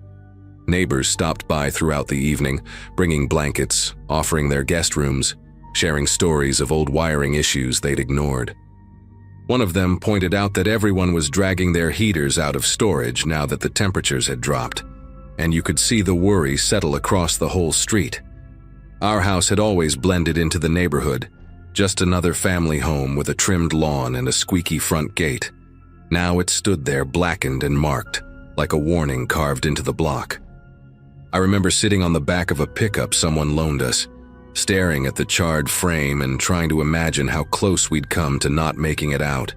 Neighbors stopped by throughout the evening, bringing blankets, offering their guest rooms, sharing stories of old wiring issues they'd ignored. One of them pointed out that everyone was dragging their heaters out of storage now that the temperatures had dropped, and you could see the worry settle across the whole street. Our house had always blended into the neighborhood, just another family home with a trimmed lawn and a squeaky front gate. Now it stood there blackened and marked, like a warning carved into the block. I remember sitting on the back of a pickup someone loaned us, staring at the charred frame and trying to imagine how close we'd come to not making it out.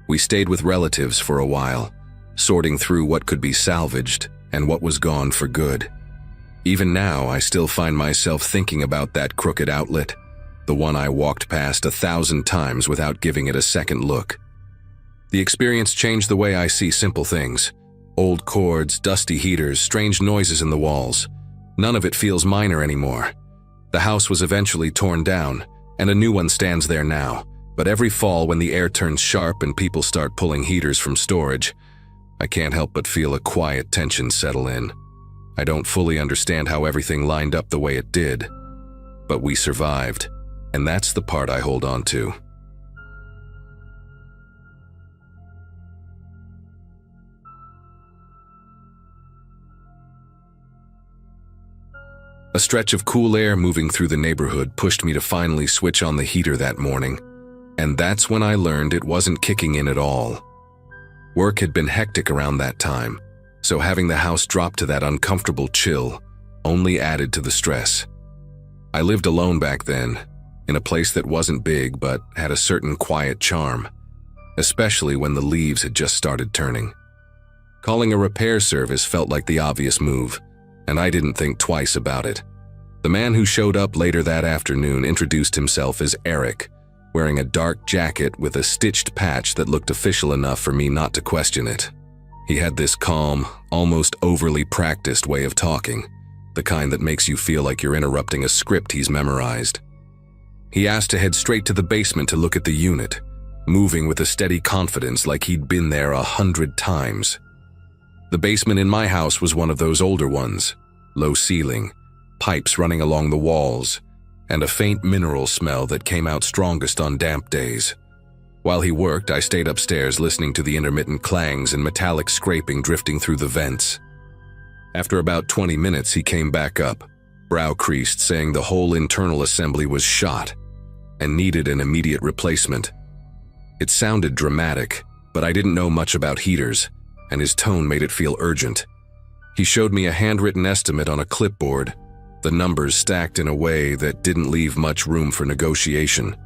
We stayed with relatives for a while, sorting through what could be salvaged and what was gone for good. Even now, I still find myself thinking about that crooked outlet, the one I walked past 1,000 times without giving it a second look. The experience changed the way I see simple things. Old cords, dusty heaters, strange noises in the walls. None of it feels minor anymore. The house was eventually torn down, and a new one stands there now. But every fall when the air turns sharp and people start pulling heaters from storage, I can't help but feel a quiet tension settle in. I don't fully understand how everything lined up the way it did, but we survived, and that's the part I hold on to. A stretch of cool air moving through the neighborhood pushed me to finally switch on the heater that morning, and that's when I learned it wasn't kicking in at all. Work had been hectic around that time, so having the house drop to that uncomfortable chill only added to the stress. I lived alone back then, in a place that wasn't big but had a certain quiet charm, especially when the leaves had just started turning. Calling a repair service felt like the obvious move, and I didn't think twice about it. The man who showed up later that afternoon introduced himself as Eric, wearing a dark jacket with a stitched patch that looked official enough for me not to question it. He had this calm, almost overly practiced way of talking, the kind that makes you feel like you're interrupting a script he's memorized. He asked to head straight to the basement to look at the unit, moving with a steady confidence like he'd been there 100 times. The basement in my house was one of those older ones, low ceiling, pipes running along the walls, and a faint mineral smell that came out strongest on damp days. While he worked, I stayed upstairs listening to the intermittent clangs and metallic scraping drifting through the vents. After about 20 minutes, he came back up, brow creased, saying the whole internal assembly was shot and needed an immediate replacement. It sounded dramatic, but I didn't know much about heaters, and his tone made it feel urgent. He showed me a handwritten estimate on a clipboard, the numbers stacked in a way that didn't leave much room for negotiation.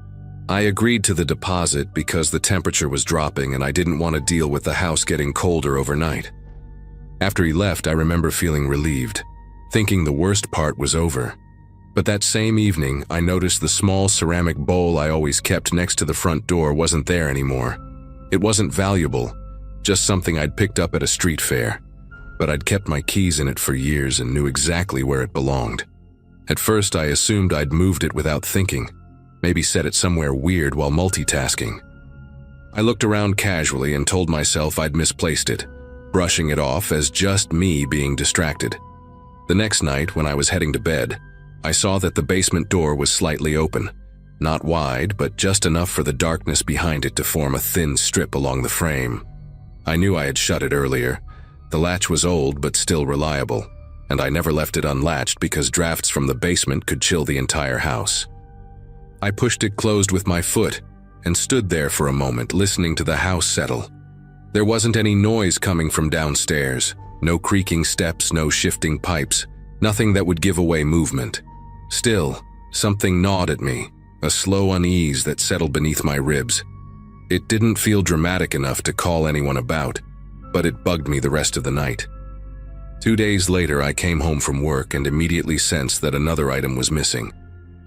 I agreed to the deposit because the temperature was dropping and I didn't want to deal with the house getting colder overnight. After he left, I remember feeling relieved, thinking the worst part was over. But that same evening, I noticed the small ceramic bowl I always kept next to the front door wasn't there anymore. It wasn't valuable, just something I'd picked up at a street fair. But I'd kept my keys in it for years and knew exactly where it belonged. At first, I assumed I'd moved it without thinking, maybe set it somewhere weird while multitasking. I looked around casually and told myself I'd misplaced it, brushing it off as just me being distracted. The next night, when I was heading to bed, I saw that the basement door was slightly open, not wide, but just enough for the darkness behind it to form a thin strip along the frame. I knew I had shut it earlier. The latch was old but still reliable, and I never left it unlatched because drafts from the basement could chill the entire house. I pushed it closed with my foot and stood there for a moment listening to the house settle. There wasn't any noise coming from downstairs, no creaking steps, no shifting pipes, nothing that would give away movement. Still, something gnawed at me, a slow unease that settled beneath my ribs. It didn't feel dramatic enough to call anyone about, but it bugged me the rest of the night. 2 days later, I came home from work and immediately sensed that another item was missing.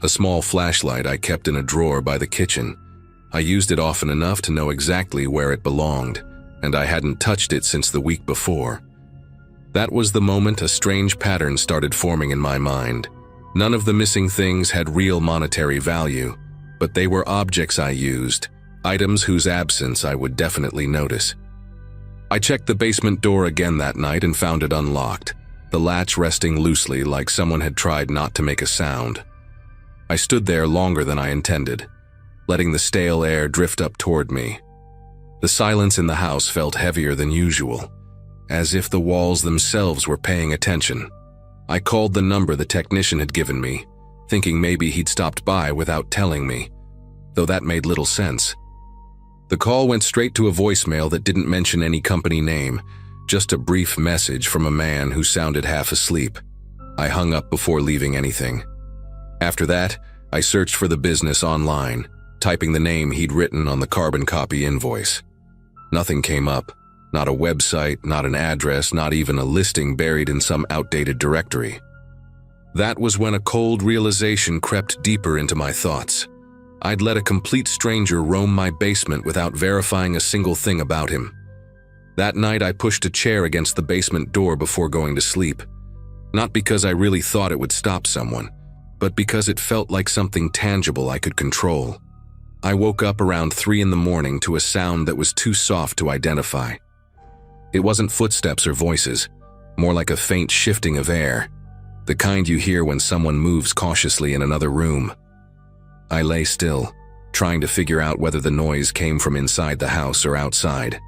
A small flashlight I kept in a drawer by the kitchen. I used it often enough to know exactly where it belonged, and I hadn't touched it since the week before. That was the moment a strange pattern started forming in my mind. None of the missing things had real monetary value, but they were objects I used, items whose absence I would definitely notice. I checked the basement door again that night and found it unlocked, the latch resting loosely like someone had tried not to make a sound. I stood there longer than I intended, letting the stale air drift up toward me. The silence in the house felt heavier than usual, as if the walls themselves were paying attention. I called the number the technician had given me, thinking maybe he'd stopped by without telling me, though that made little sense. The call went straight to a voicemail that didn't mention any company name, just a brief message from a man who sounded half asleep. I hung up before leaving anything. After that, I searched for the business online, typing the name he'd written on the carbon copy invoice. Nothing came up, not a website, not an address, not even a listing buried in some outdated directory. That was when a cold realization crept deeper into my thoughts. I'd let a complete stranger roam my basement without verifying a single thing about him. That night, I pushed a chair against the basement door before going to sleep. Not because I really thought it would stop someone, but because it felt like something tangible I could control. I woke up around 3 a.m. to a sound that was too soft to identify. It wasn't footsteps or voices, more like a faint shifting of air, the kind you hear when someone moves cautiously in another room. I lay still, trying to figure out whether the noise came from inside the house or outside.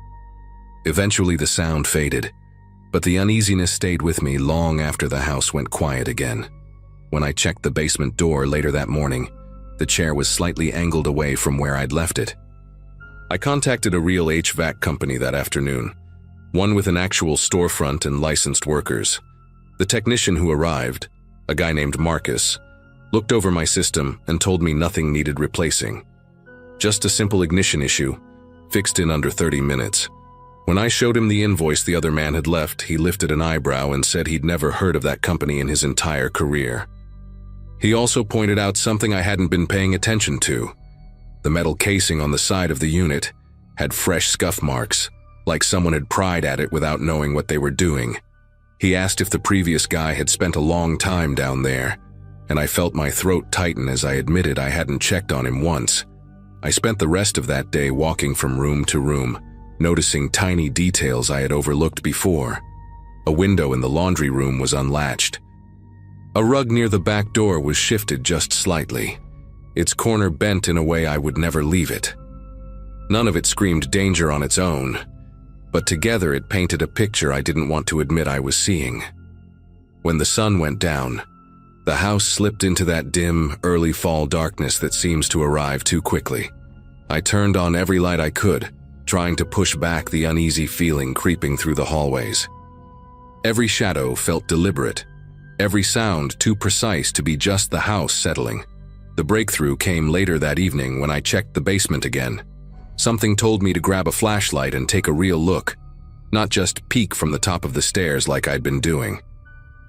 Eventually the sound faded, but the uneasiness stayed with me long after the house went quiet again. When I checked the basement door later that morning, the chair was slightly angled away from where I'd left it. I contacted a real HVAC company that afternoon, one with an actual storefront and licensed workers. The technician who arrived, a guy named Marcus, looked over my system and told me nothing needed replacing. Just a simple ignition issue, fixed in under 30 minutes. When I showed him the invoice the other man had left, he lifted an eyebrow and said he'd never heard of that company in his entire career. He also pointed out something I hadn't been paying attention to. The metal casing on the side of the unit had fresh scuff marks, like someone had pried at it without knowing what they were doing. He asked if the previous guy had spent a long time down there, and I felt my throat tighten as I admitted I hadn't checked on him once. I spent the rest of that day walking from room to room, noticing tiny details I had overlooked before. A window in the laundry room was unlatched. A rug near the back door was shifted just slightly, its corner bent in a way I would never leave it. None of it screamed danger on its own, but together it painted a picture I didn't want to admit I was seeing. When the sun went down, the house slipped into that dim, early fall darkness that seems to arrive too quickly. I turned on every light I could, trying to push back the uneasy feeling creeping through the hallways. Every shadow felt deliberate, every sound too precise to be just the house settling. The breakthrough came later that evening when I checked the basement again. Something told me to grab a flashlight and take a real look, not just peek from the top of the stairs like I'd been doing.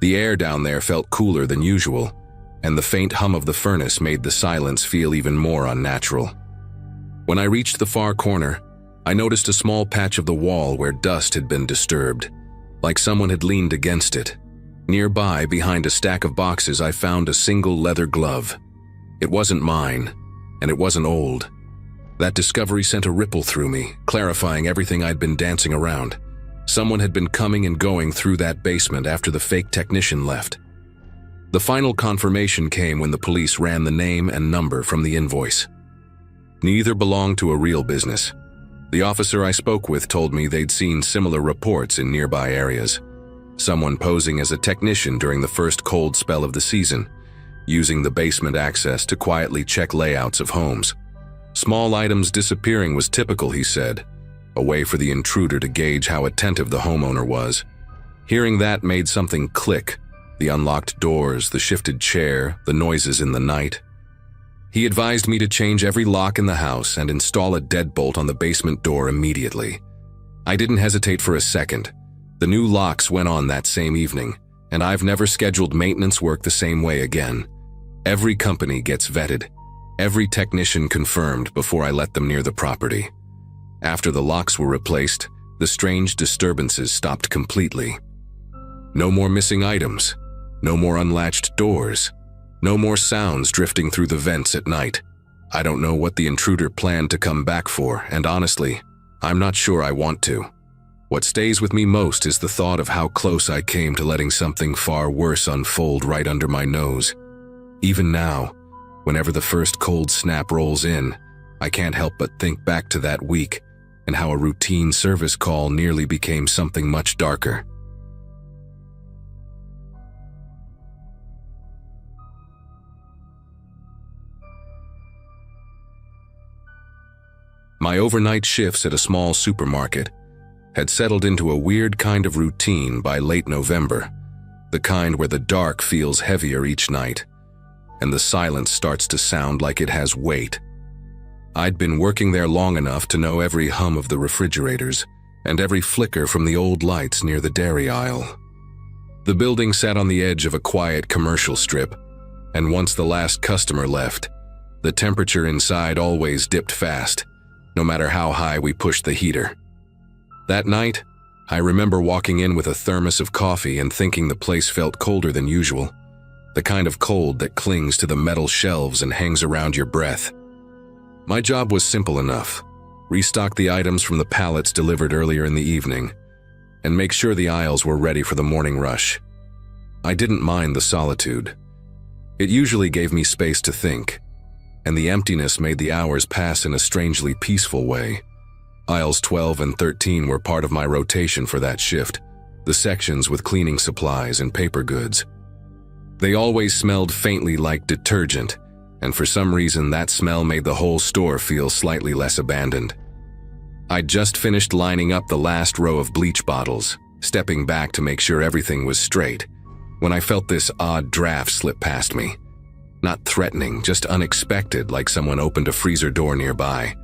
The air down there felt cooler than usual, and the faint hum of the furnace made the silence feel even more unnatural. When I reached the far corner, I noticed a small patch of the wall where dust had been disturbed, like someone had leaned against it. Nearby, behind a stack of boxes, I found a single leather glove. It wasn't mine, and it wasn't old. That discovery sent a ripple through me, clarifying everything I'd been dancing around. Someone had been coming and going through that basement after the fake technician left. The final confirmation came when the police ran the name and number from the invoice. Neither belonged to a real business. The officer I spoke with told me they'd seen similar reports in nearby areas. Someone posing as a technician during the first cold spell of the season, using the basement access to quietly check layouts of homes. Small items disappearing was typical, he said, a way for the intruder to gauge how attentive the homeowner was. Hearing that made something click, the unlocked doors, the shifted chair, the noises in the night. He advised me to change every lock in the house and install a deadbolt on the basement door immediately. I didn't hesitate for a second. The new locks went on that same evening, and I've never scheduled maintenance work the same way again. Every company gets vetted, every technician confirmed before I let them near the property. After the locks were replaced, the strange disturbances stopped completely. No more missing items, no more unlatched doors, no more sounds drifting through the vents at night. I don't know what the intruder planned to come back for, and honestly, I'm not sure I want to. What stays with me most is the thought of how close I came to letting something far worse unfold right under my nose. Even now, whenever the first cold snap rolls in, I can't help but think back to that week and how a routine service call nearly became something much darker. My overnight shifts at a small supermarket had settled into a weird kind of routine by late November, the kind where the dark feels heavier each night, and the silence starts to sound like it has weight. I'd been working there long enough to know every hum of the refrigerators and every flicker from the old lights near the dairy aisle. The building sat on the edge of a quiet commercial strip, and once the last customer left, the temperature inside always dipped fast, no matter how high we pushed the heater. That night, I remember walking in with a thermos of coffee and thinking the place felt colder than usual, the kind of cold that clings to the metal shelves and hangs around your breath. My job was simple enough: restock the items from the pallets delivered earlier in the evening, and make sure the aisles were ready for the morning rush. I didn't mind the solitude. It usually gave me space to think, and the emptiness made the hours pass in a strangely peaceful way. Aisles 12 and 13 were part of my rotation for that shift, the sections with cleaning supplies and paper goods. They always smelled faintly like detergent, and for some reason that smell made the whole store feel slightly less abandoned. I'd just finished lining up the last row of bleach bottles, stepping back to make sure everything was straight, when I felt this odd draft slip past me. Not threatening, just unexpected, like someone opened a freezer door nearby.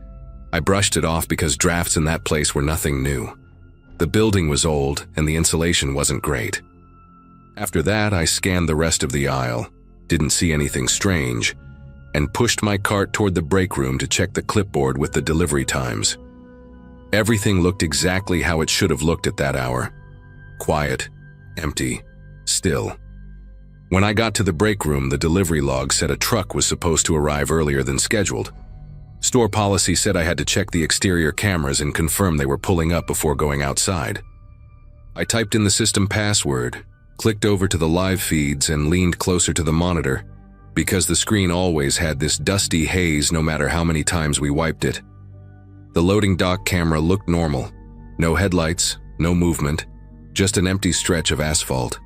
I brushed it off because drafts in that place were nothing new. The building was old and the insulation wasn't great. After that, I scanned the rest of the aisle, didn't see anything strange, and pushed my cart toward the break room to check the clipboard with the delivery times. Everything looked exactly how it should have looked at that hour. Quiet, empty, still. When I got to the break room, the delivery log said a truck was supposed to arrive earlier than scheduled. Store policy said I had to check the exterior cameras and confirm they were pulling up before going outside. I typed in the system password, clicked over to the live feeds, and leaned closer to the monitor, because the screen always had this dusty haze no matter how many times we wiped it. The loading dock camera looked normal. No headlights, no movement, just an empty stretch of asphalt.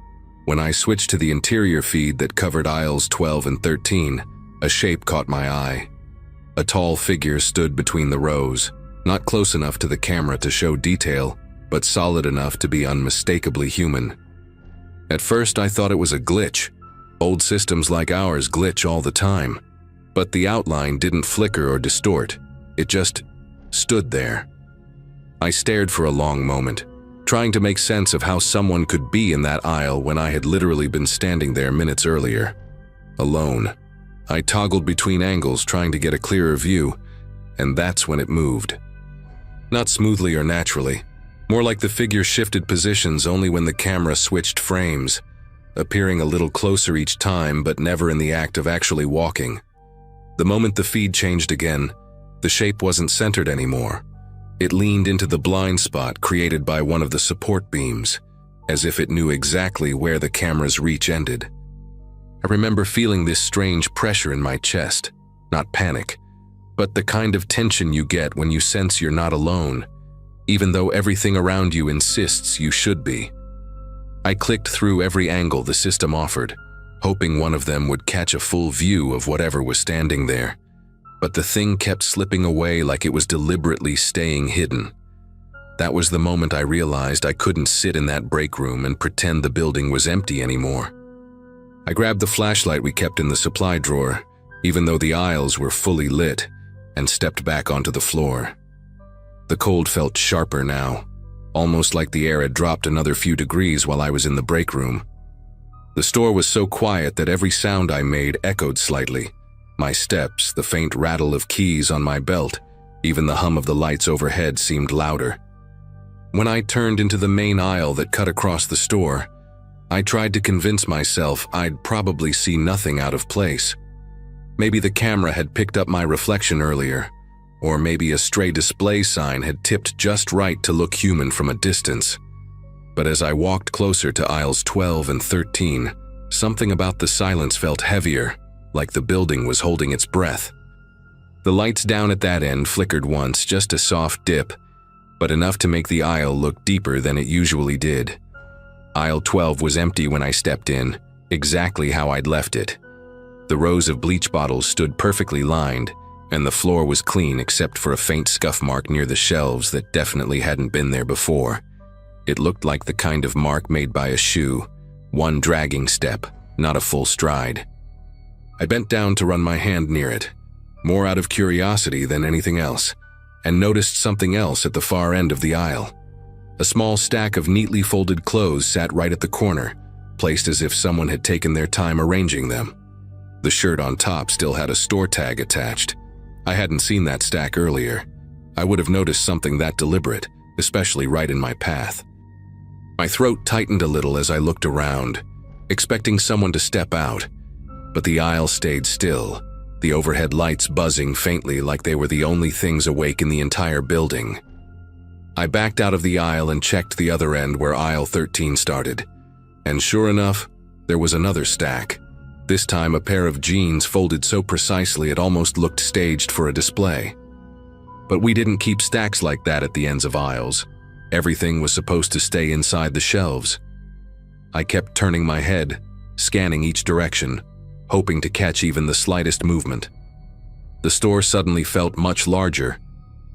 When I switched to the interior feed that covered aisles 12 and 13, a shape caught my eye. A tall figure stood between the rows, not close enough to the camera to show detail, but solid enough to be unmistakably human. At first, I thought it was a glitch. Old systems like ours glitch all the time. But the outline didn't flicker or distort. It just stood there. I stared for a long moment, trying to make sense of how someone could be in that aisle when I had literally been standing there minutes earlier. Alone. I toggled between angles trying to get a clearer view, and that's when it moved. Not smoothly or naturally, more like the figure shifted positions only when the camera switched frames, appearing a little closer each time but never in the act of actually walking. The moment the feed changed again, the shape wasn't centered anymore. It leaned into the blind spot created by one of the support beams, as if it knew exactly where the camera's reach ended. I remember feeling this strange pressure in my chest, not panic, but the kind of tension you get when you sense you're not alone, even though everything around you insists you should be. I clicked through every angle the system offered, hoping one of them would catch a full view of whatever was standing there. But the thing kept slipping away like it was deliberately staying hidden. That was the moment I realized I couldn't sit in that break room and pretend the building was empty anymore. I grabbed the flashlight we kept in the supply drawer, even though the aisles were fully lit, and stepped back onto the floor. The cold felt sharper now, almost like the air had dropped another few degrees while I was in the break room. The store was so quiet that every sound I made echoed slightly. My steps, the faint rattle of keys on my belt, even the hum of the lights overhead seemed louder. When I turned into the main aisle that cut across the store, I tried to convince myself I'd probably see nothing out of place. Maybe the camera had picked up my reflection earlier, or maybe a stray display sign had tipped just right to look human from a distance. But as I walked closer to aisles 12 and 13, something about the silence felt heavier, like the building was holding its breath. The lights down at that end flickered once, just a soft dip, but enough to make the aisle look deeper than it usually did. Aisle 12 was empty when I stepped in, exactly how I'd left it. The rows of bleach bottles stood perfectly lined, and the floor was clean except for a faint scuff mark near the shelves that definitely hadn't been there before. It looked like the kind of mark made by a shoe, one dragging step, not a full stride. I bent down to run my hand near it, more out of curiosity than anything else, and noticed something else at the far end of the aisle. A small stack of neatly folded clothes sat right at the corner, placed as if someone had taken their time arranging them. The shirt on top still had a store tag attached. I hadn't seen that stack earlier. I would have noticed something that deliberate, especially right in my path. My throat tightened a little as I looked around, expecting someone to step out, but the aisle stayed still, the overhead lights buzzing faintly like they were the only things awake in the entire building. I backed out of the aisle and checked the other end where aisle 13 started, and sure enough, there was another stack. This time a pair of jeans folded so precisely it almost looked staged for a display. But we didn't keep stacks like that at the ends of aisles. Everything was supposed to stay inside the shelves. I kept turning my head, scanning each direction, hoping to catch even the slightest movement. The store suddenly felt much larger,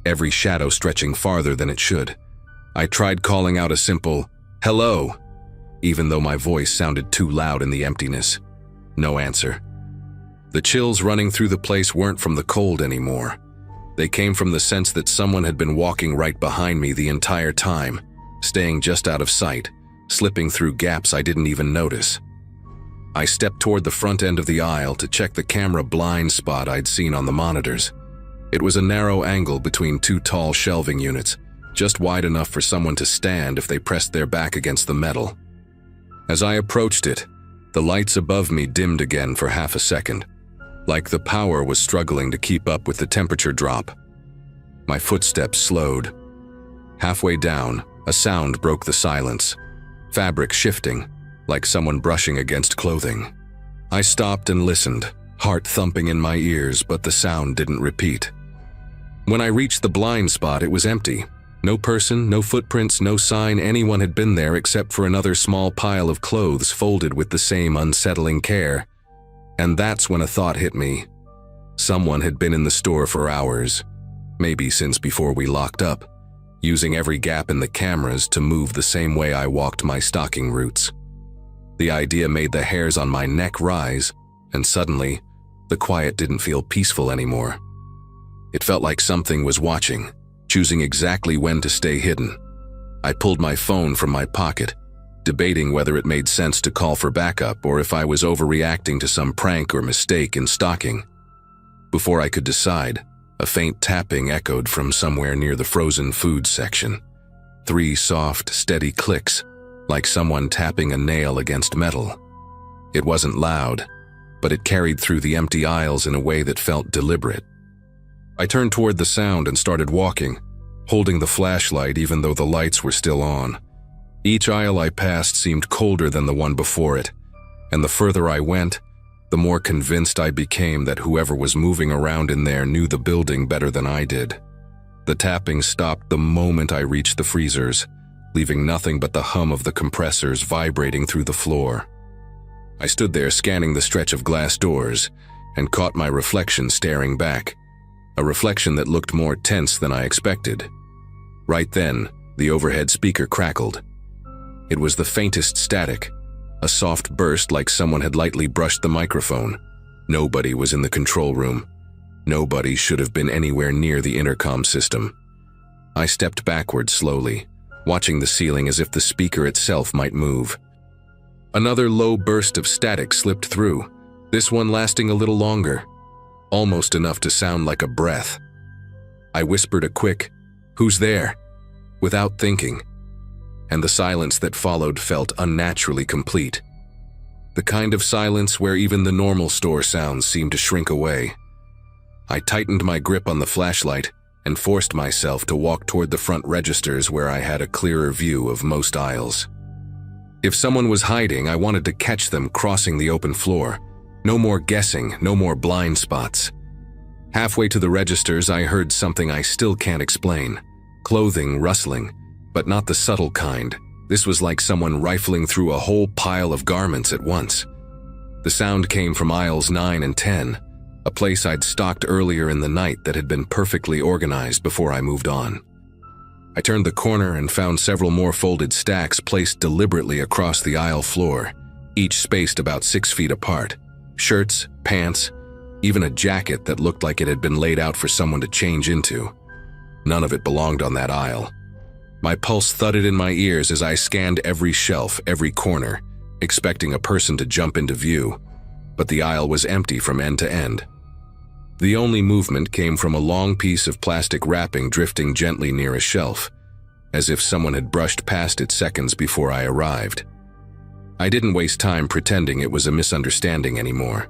every shadow stretching farther than it should. I tried calling out a simple, "Hello," even though my voice sounded too loud in the emptiness. No answer. The chills running through the place weren't from the cold anymore. They came from the sense that someone had been walking right behind me the entire time, staying just out of sight, slipping through gaps I didn't even notice. I stepped toward the front end of the aisle to check the camera blind spot I'd seen on the monitors. It was a narrow angle between two tall shelving units, just wide enough for someone to stand if they pressed their back against the metal. As I approached it, the lights above me dimmed again for half a second, like the power was struggling to keep up with the temperature drop. My footsteps slowed. Halfway down, a sound broke the silence, fabric shifting, like someone brushing against clothing. I stopped and listened, heart thumping in my ears, but the sound didn't repeat. When I reached the blind spot, it was empty. No person, no footprints, no sign anyone had been there except for another small pile of clothes folded with the same unsettling care. And that's when a thought hit me. Someone had been in the store for hours, maybe since before we locked up, using every gap in the cameras to move the same way I walked my stocking routes. The idea made the hairs on my neck rise, and suddenly, the quiet didn't feel peaceful anymore. It felt like something was watching, choosing exactly when to stay hidden. I pulled my phone from my pocket, debating whether it made sense to call for backup or if I was overreacting to some prank or mistake in stocking. Before I could decide, a faint tapping echoed from somewhere near the frozen food section. 3 soft, steady clicks, like someone tapping a nail against metal. It wasn't loud, but it carried through the empty aisles in a way that felt deliberate. I turned toward the sound and started walking, holding the flashlight even though the lights were still on. Each aisle I passed seemed colder than the one before it, and the further I went, the more convinced I became that whoever was moving around in there knew the building better than I did. The tapping stopped the moment I reached the freezers, leaving nothing but the hum of the compressors vibrating through the floor. I stood there scanning the stretch of glass doors and caught my reflection staring back, a reflection that looked more tense than I expected. Right then, the overhead speaker crackled. It was the faintest static, a soft burst like someone had lightly brushed the microphone. Nobody was in the control room. Nobody should have been anywhere near the intercom system. I stepped backward slowly, watching the ceiling as if the speaker itself might move. Another low burst of static slipped through, this one lasting a little longer, almost enough to sound like a breath. I whispered a quick, "Who's there?" without thinking, and the silence that followed felt unnaturally complete. The kind of silence where even the normal store sounds seemed to shrink away. I tightened my grip on the flashlight and forced myself to walk toward the front registers where I had a clearer view of most aisles. If someone was hiding, I wanted to catch them crossing the open floor. No more guessing, no more blind spots. Halfway to the registers, I heard something I still can't explain. Clothing rustling, but not the subtle kind. This was like someone rifling through a whole pile of garments at once. The sound came from aisles 9 and 10, a place I'd stocked earlier in the night that had been perfectly organized before I moved on. I turned the corner and found several more folded stacks placed deliberately across the aisle floor, each spaced about 6 feet apart. Shirts, pants, even a jacket that looked like it had been laid out for someone to change into. None of it belonged on that aisle. My pulse thudded in my ears as I scanned every shelf, every corner, expecting a person to jump into view, but the aisle was empty from end to end. The only movement came from a long piece of plastic wrapping drifting gently near a shelf, as if someone had brushed past it seconds before I arrived. I didn't waste time pretending it was a misunderstanding anymore.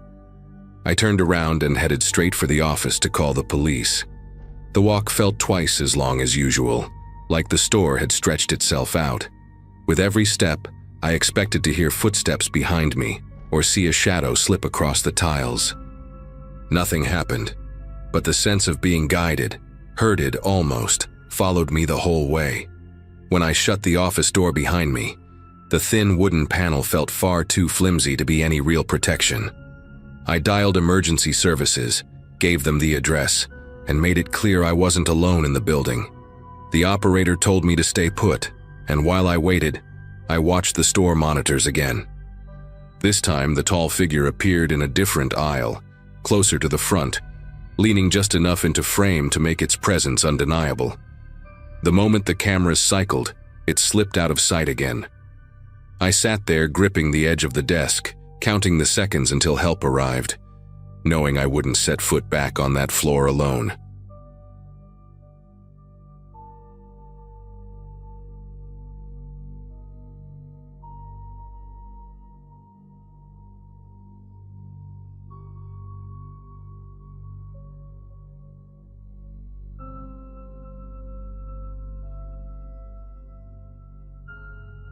I turned around and headed straight for the office to call the police. The walk felt twice as long as usual, like the store had stretched itself out. With every step, I expected to hear footsteps behind me or see a shadow slip across the tiles. Nothing happened, but the sense of being guided, herded almost, followed me the whole way. When I shut the office door behind me, The thin wooden panel felt far too flimsy to be any real protection. I dialed emergency services, gave them the address, and made it clear I wasn't alone in the building. The operator told me to stay put, and while I waited, I watched the store monitors again. This time, the tall figure appeared in a different aisle, closer to the front, leaning just enough into frame to make its presence undeniable. The moment the cameras cycled, it slipped out of sight again. I sat there gripping the edge of the desk, counting the seconds until help arrived, knowing I wouldn't set foot back on that floor alone.